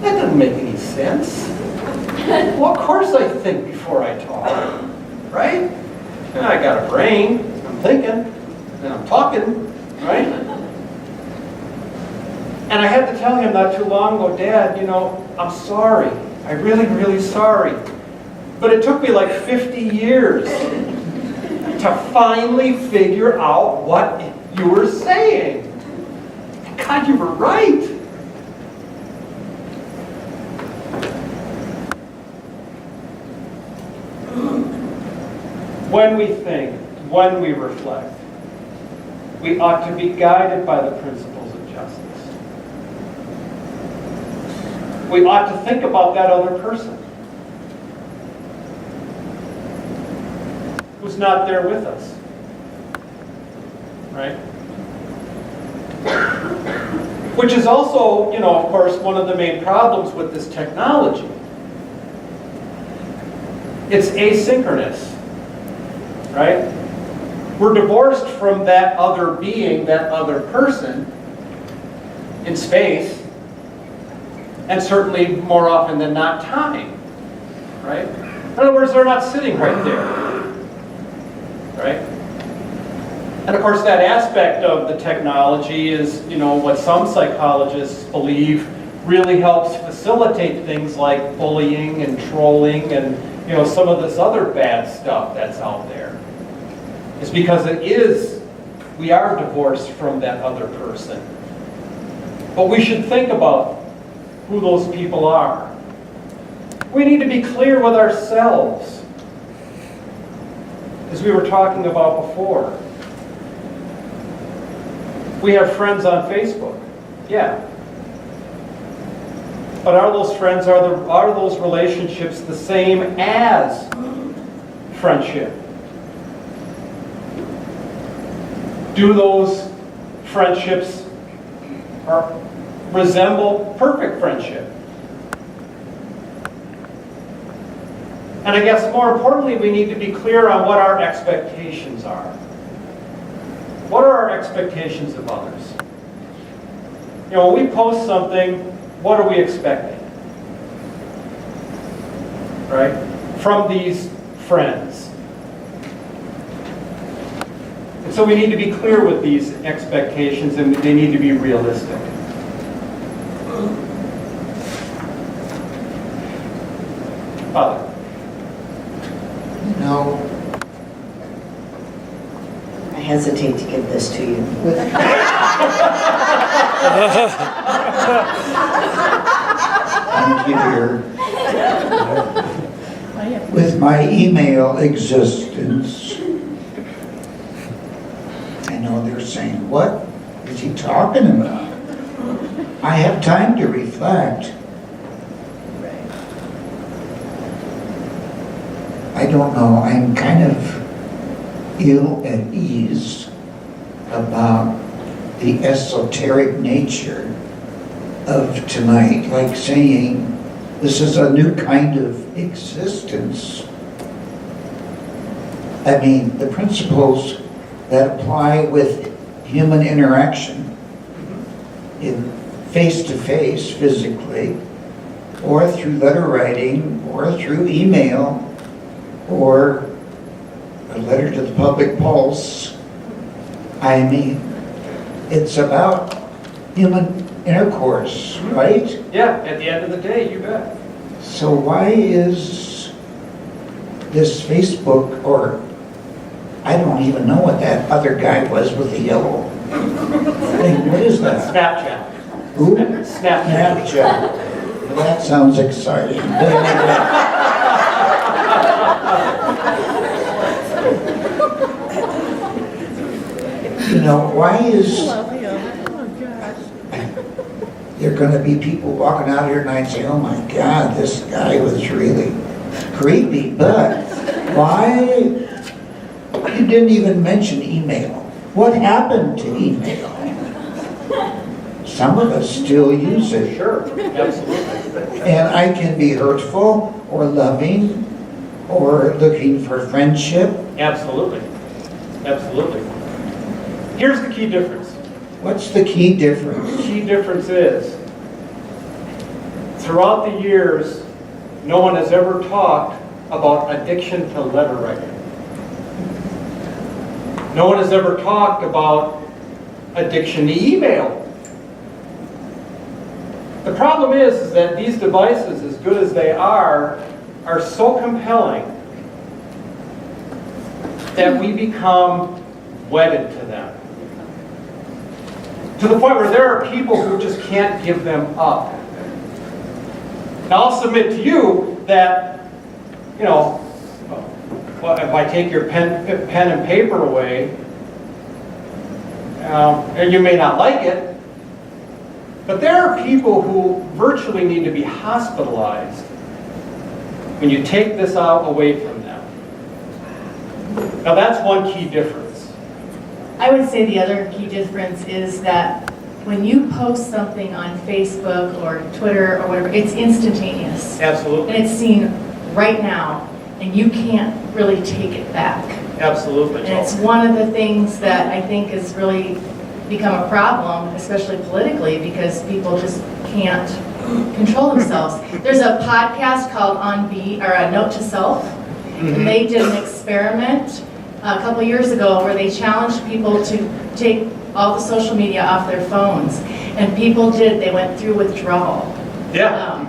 that doesn't make any sense. Well, of course I think before I talk, right? And I got a brain, I'm thinking, and I'm talking, right? And I had to tell him not too long ago, Dad, I'm sorry. I'm really, really sorry. But it took me like 50 years to finally figure out what you were saying. God, you were right. When we think, when we reflect, we ought to be guided by the principles of justice. We ought to think about that other person who's not there with us, right? Which is also, of course, one of the main problems with this technology. It's asynchronous, right? We're divorced from that other being, that other person, in space, and certainly more often than not time, right? In other words, they're not sitting right there, right? And of course, that aspect of the technology is, what some psychologists believe really helps facilitate things like bullying and trolling and, some of this other bad stuff that's out there. It's because we are divorced from that other person. But we should think about who those people are. We need to be clear with ourselves, as we were talking about before. We have friends on Facebook, yeah. But are those friends, are those relationships the same as friendship? Do those friendships resemble perfect friendship? And I guess more importantly, we need to be clear on what our expectations are. What are our expectations of others? When we post something, what are we expecting? Right? From these friends. And so we need to be clear with these expectations, and they need to be realistic. Father. No. I hesitate to give this to you. Thank you, dear. With my email existence, I know they're saying, what is he talking about? I have time to reflect. I don't know, I'm kind of ill at ease about the esoteric nature of tonight, like saying this is a new kind of existence. I mean, the principles that apply with human interaction in face-to-face physically, or through letter writing, or through email, or a letter to the Public Pulse. I mean, it's about human intercourse, right? Yeah, at the end of the day, you bet. So why is this Facebook, or I don't even know what that other guy was with the yellow thing, what is that? Snapchat. Who? Snapchat. Snapchat. Well, that sounds exciting. You know, why is there going to be people walking out here tonight saying, oh my God, this guy was really creepy, but why? You didn't even mention email. What happened to email? Some of us still use it. Sure, absolutely. And I can be hurtful or loving or looking for friendship. Absolutely. Absolutely. Here's the key difference. What's the key difference? The key difference is, throughout the years, no one has ever talked about addiction to letter writing. No one has ever talked about addiction to email. The problem is that these devices, as good as they are so compelling that we become wedded to them. To the point where there are people who just can't give them up. Now I'll submit to you that, you know, well, if I take your pen and paper away, and you may not like it, but there are people who virtually need to be hospitalized when you take this away from them. Now that's one key difference. I would say the other key difference is that when you post something on Facebook or Twitter or whatever, it's instantaneous. Absolutely. And it's seen right now, and you can't really take it back. Absolutely. And it's one of the things that I think has really become a problem, especially politically, because people just can't control themselves. There's a podcast called On Beat, or a Note to Self, and they did an experiment a couple years ago where they challenged people to take all the social media off their phones, and people did. They went through withdrawal. Yeah.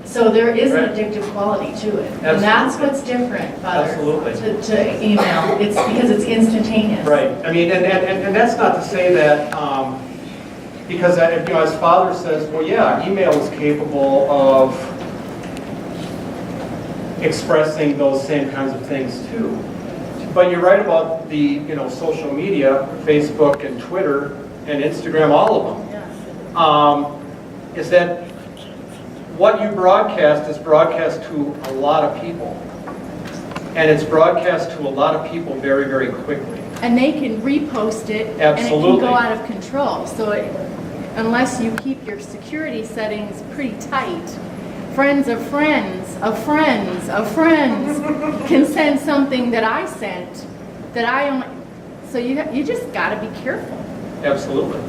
So there is an addictive quality to it, and that's what's different to email. It's because it's instantaneous. Right. I mean, and that's not to say that because you know, as Father says, well, yeah, email is capable of expressing those same kinds of things too. But you're right about the social media, Facebook and Twitter and Instagram, all of them. Is that what you broadcast is broadcast to a lot of people. And it's broadcast to a lot of people very, very quickly. And they can repost it, and it can go out of control. So unless you keep your security settings pretty tight, friends of friends of friends of friends can send something that I sent that I only. So you just got to be careful. Absolutely.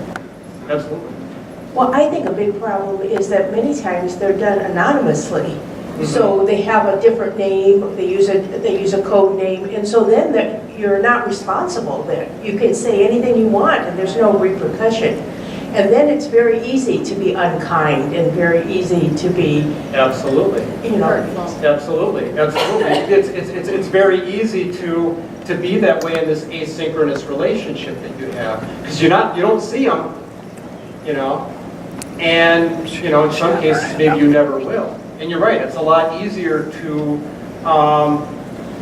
Absolutely. Well, I think a big problem is that many times they're done anonymously. So they have a different name, they use a code name, and so then you're not responsible then. You can say anything you want and there's no repercussion. And then it's very easy to be unkind and very easy to be Absolutely. Absolutely. It's very easy to be that way in this asynchronous relationship that you have, because you don't see them, and in some cases maybe you never will. And you're right, it's a lot easier to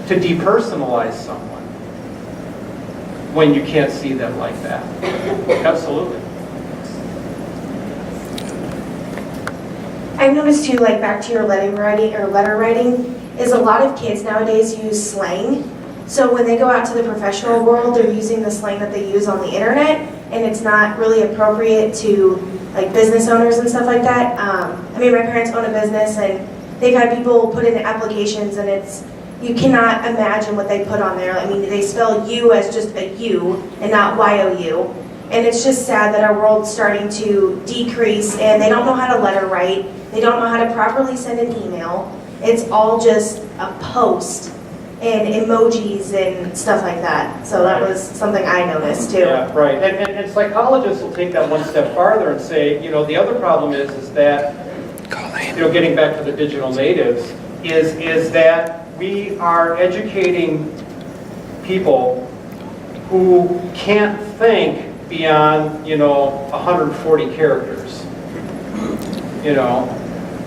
depersonalize someone when you can't see them like that. Absolutely. I've noticed too, like back to your letter writing, is a lot of kids nowadays use slang. So when they go out to the professional world, they're using the slang that they use on the internet, and it's not really appropriate to like business owners and stuff like that. I mean, my parents own a business, and they've had people put in applications, and you cannot imagine what they put on there. I mean, they spell you as just a U and not Y-O-U. And it's just sad that our world's starting to decrease and they don't know how to letter write. They don't know how to properly send an email. It's all just a post and emojis and stuff like that. So that was something I noticed too. Yeah, right. And psychologists will take that one step farther and say, you know, the other problem is that, you know, getting back to the digital natives, is that we are educating people who can't think beyond, you know, 140 characters. You know,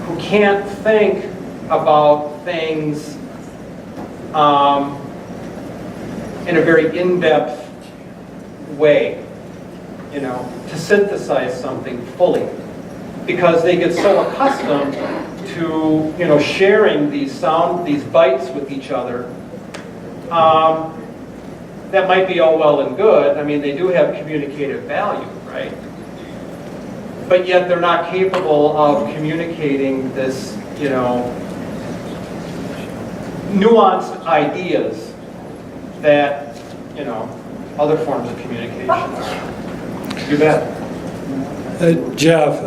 who can't think about things in a very in-depth way, you know, to synthesize something fully. Because they get so accustomed to, you know, sharing these bytes with each other. That might be all well and good. I mean, they do have communicative value, right? But yet they're not capable of communicating this, you know, nuanced ideas that, you know, other forms of communication are. You bet. Jeff,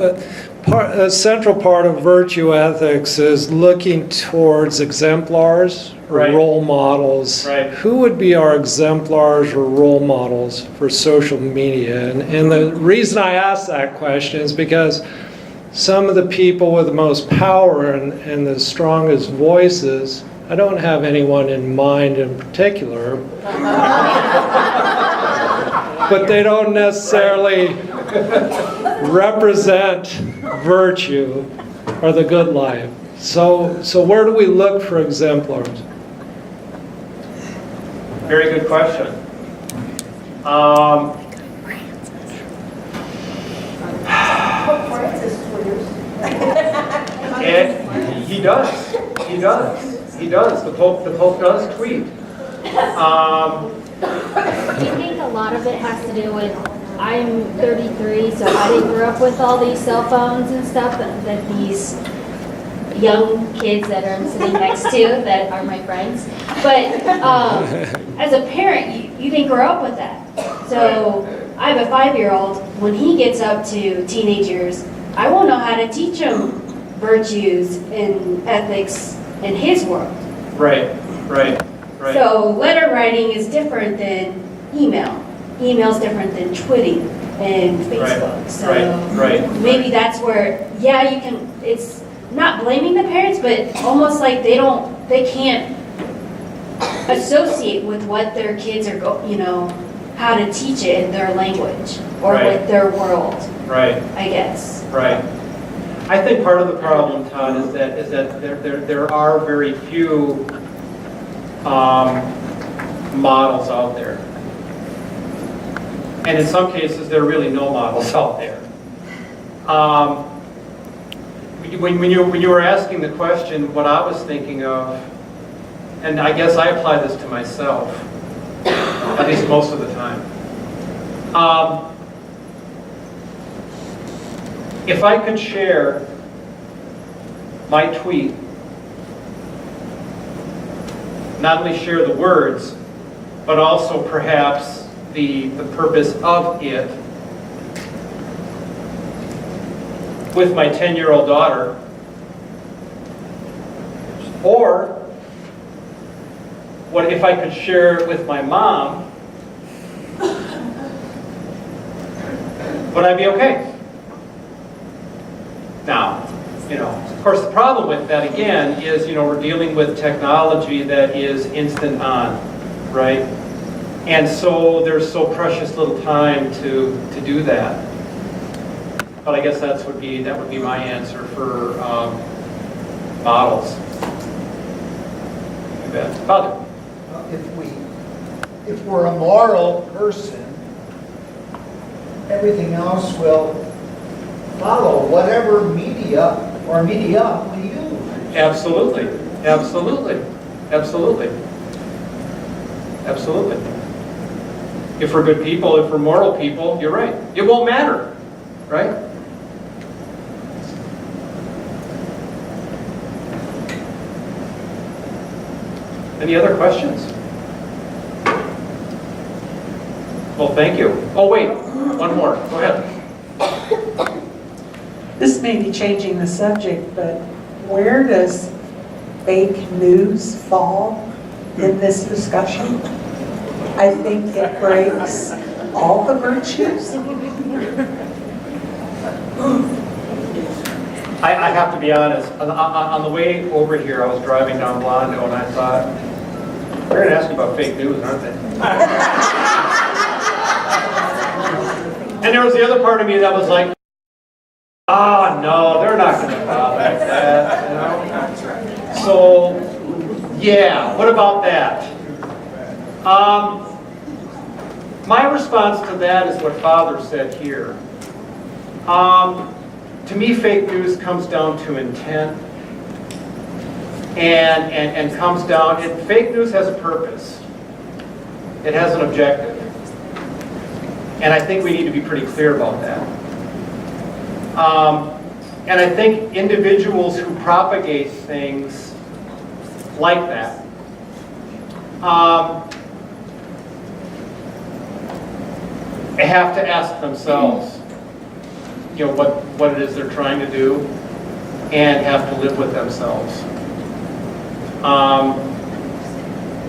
a central part of virtue ethics is looking towards exemplars or Right. role models. Right. Who would be our exemplars or role models for social media? And the reason I ask that question is because some of the people with the most power and the strongest voices, I don't have anyone in mind in particular, but they don't necessarily represent virtue or the good life. So where do we look for exemplars? Very good question. And he does. He does. He does. The Pope does tweet. I think a lot of it has to do with, I'm 33, so I didn't grow up with all these cell phones and stuff that these young kids that I'm sitting next to that are my friends. But as a parent, you didn't grow up with that. So I have a 5-year-old. When he gets up to teenage years, I won't know how to teach him virtues and ethics in his world. Right, right, right. So letter writing is different than email. Email's different than tweeting and Facebook. So right. maybe that's where, yeah, you can, it's not blaming the parents, but almost like they can't associate with what their kids are, how to teach it in their language or Right. with their world, Right. I guess. Right. I think part of the problem, Todd, is that there are very few models out there. And in some cases, there are really no models out there. When you were asking the question, what I was thinking of, and I guess I apply this to myself, at least most of the time. If I could share my tweet, not only share the words, but also perhaps the purpose of it with my 10-year-old daughter, or what if I could share it with my mom, would I be okay? Now, of course, the problem with that, again, is, we're dealing with technology that is instant on, right? And so there's so precious little time to do that. But I guess that would be my answer for models. You bet. Father? If we're a moral person, everything else will follow whatever media we use. Absolutely. Absolutely. Absolutely. Absolutely. If we're good people, if we're moral people, you're right. It won't matter, right? Any other questions? Well, thank you. Oh, wait. One more, go ahead. This may be changing the subject, but where does fake news fall in this discussion? I think it breaks all the virtues. I have to be honest, on the way over here, I was driving down Blondo and I thought, they're gonna ask you about fake news, aren't they? And there was the other part of me that was like, ah, no, they're not gonna bother with that, you know? So, yeah, what about that? My response to that is what Father said here. To me, fake news comes down to intent and comes down, fake news has a purpose. It has an objective. And I think we need to be pretty clear about that. And I think individuals who propagate things like that have to ask themselves, you know, what it is they're trying to do, and have to live with themselves.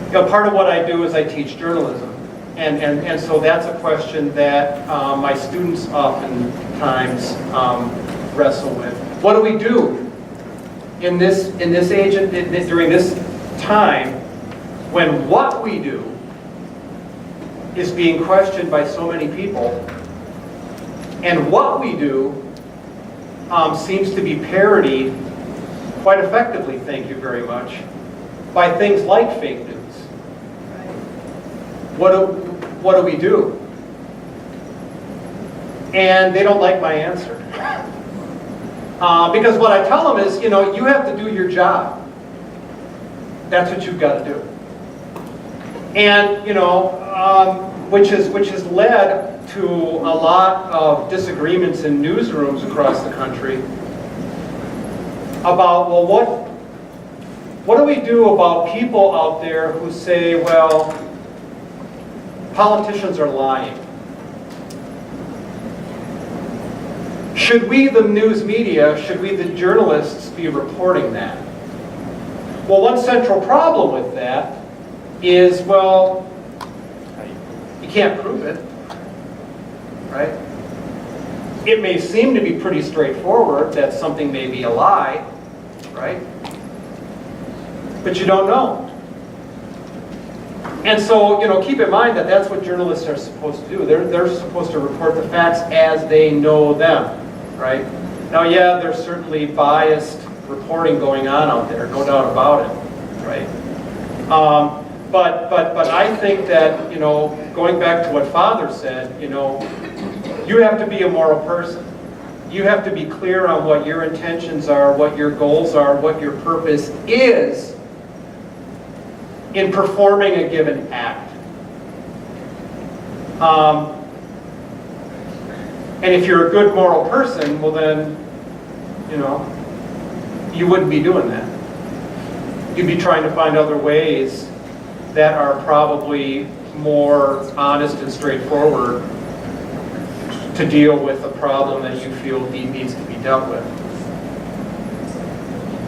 You know, part of what I do is I teach journalism, and so that's a question that my students oftentimes wrestle with. What do we do in this age, during this time, when what we do is being questioned by so many people, and what we do seems to be parodied quite effectively, thank you very much, by things like fake news. What do we do? And they don't like my answer. Because what I tell them is, you know, you have to do your job. That's what you've got to do. And, you know, which has led to a lot of disagreements in newsrooms across the country about, well, what do we do about people out there who say, well, politicians are lying? Should we, the news media, should we, the journalists, be reporting that? Well, one central problem with that is, well, you can't prove it, right? It may seem to be pretty straightforward that something may be a lie, right? But you don't know. And so, you know, keep in mind that that's what journalists are supposed to do. They're supposed to report the facts as they know them, right? Now, yeah, there's certainly biased reporting going on out there, no doubt about it, right? But I think that, you know, going back to what Father said, you know, you have to be a moral person. You have to be clear on what your intentions are, what your goals are, what your purpose is in performing a given act. And if you're a good moral person, well then, you know, you wouldn't be doing that. You'd be trying to find other ways that are probably more honest and straightforward to deal with a problem that you feel needs to be dealt with,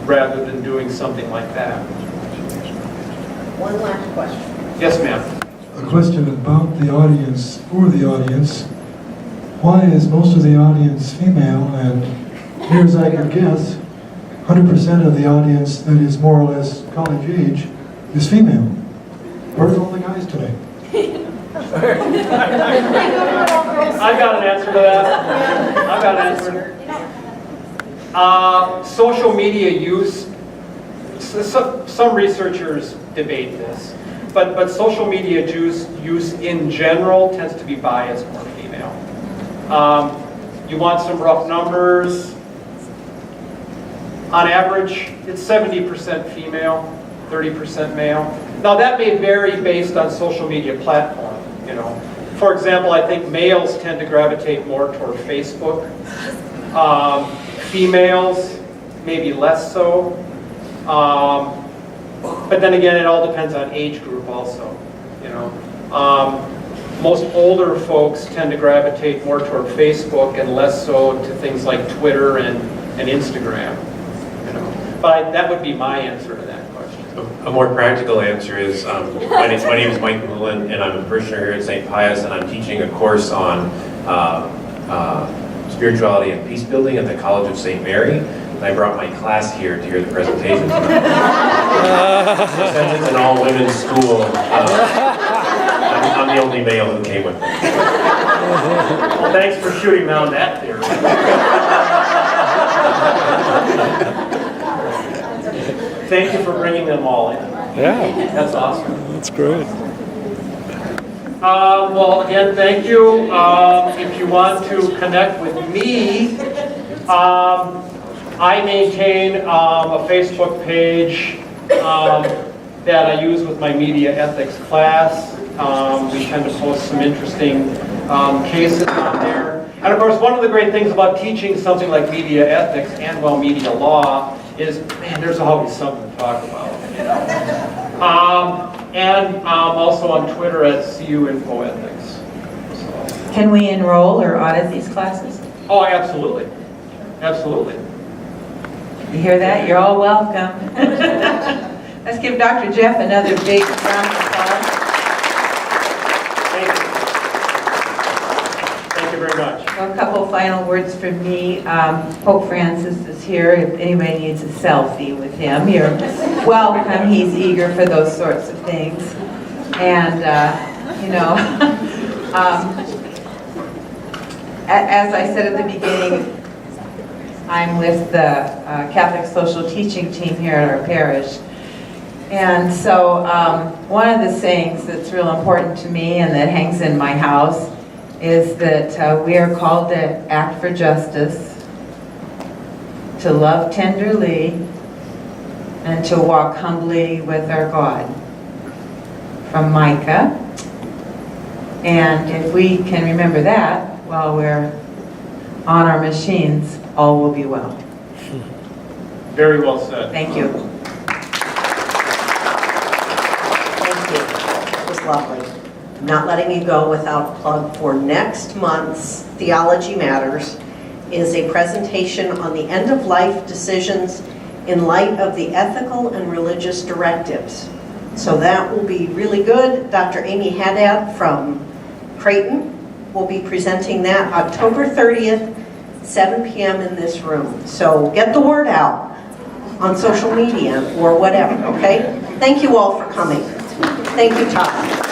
rather than doing something like that. One last question. Yes, ma'am. A question about the audience, for the audience. Why is most of the audience female? And here as I could guess, 100% of the audience that is more or less college age is female. Where's all the guys today? I got an answer to that. I got an answer. Social media use, some researchers debate this, but social media use in general tends to be biased more female. You want some rough numbers? On average, it's 70% female, 30% male. Now that may vary based on social media platform, you know. For example, I think males tend to gravitate more toward Facebook. Females, maybe less so. But then again, it all depends on age group also, you know. most older folks tend to gravitate more toward Facebook and less so to things like Twitter and Instagram. You know, but that would be my answer to that question. A more practical answer is, my name is Mike Mullen, and I'm a parishioner here at St. Pius, and I'm teaching a course on spirituality and peace building at the College of St. Mary. And I brought my class here to hear the presentation tonight. So since it's an all-women's school, I'm the only male who came with me. Well, thanks for shooting down that theory. Thank you for bringing them all in. Yeah. That's awesome. That's great. Well, again, thank you. If you want to connect with me, I maintain a Facebook page that I use with my media ethics class. We tend to post some interesting cases on there. And of course, one of the great things about teaching something like media ethics and, well, media law is, man, there's always something to talk about. You know? And also on Twitter at CUInfoethics. Can we enroll or audit these classes? Oh, absolutely. Absolutely. You hear that? You're all welcome. Let's give Dr. Jeff another big round of applause. Thank you very much. Well, a couple final words from me. Pope Francis is here. If anybody needs a selfie with him, you're welcome. He's eager for those sorts of things. And, you know, as I said at the beginning, I'm with the Catholic Social Teaching team here at our parish. And so one of the sayings that's real important to me and that hangs in my house is that we are called to act for justice, to love tenderly, and to walk humbly with our God. From Micah. And if we can remember that while we're on our machines, all will be well. Very well said. Thank you. Thank you. It was lovely. I'm not letting you go without a plug for next month's Theology Matters is a presentation on the end-of-life decisions in light of the ethical and religious directives. So that will be really good. Dr. Amy Haddad from Creighton will be presenting that October 30th, 7 p.m. in this room. So get the word out on social media or whatever, okay? Thank you all for coming. Thank you, Todd.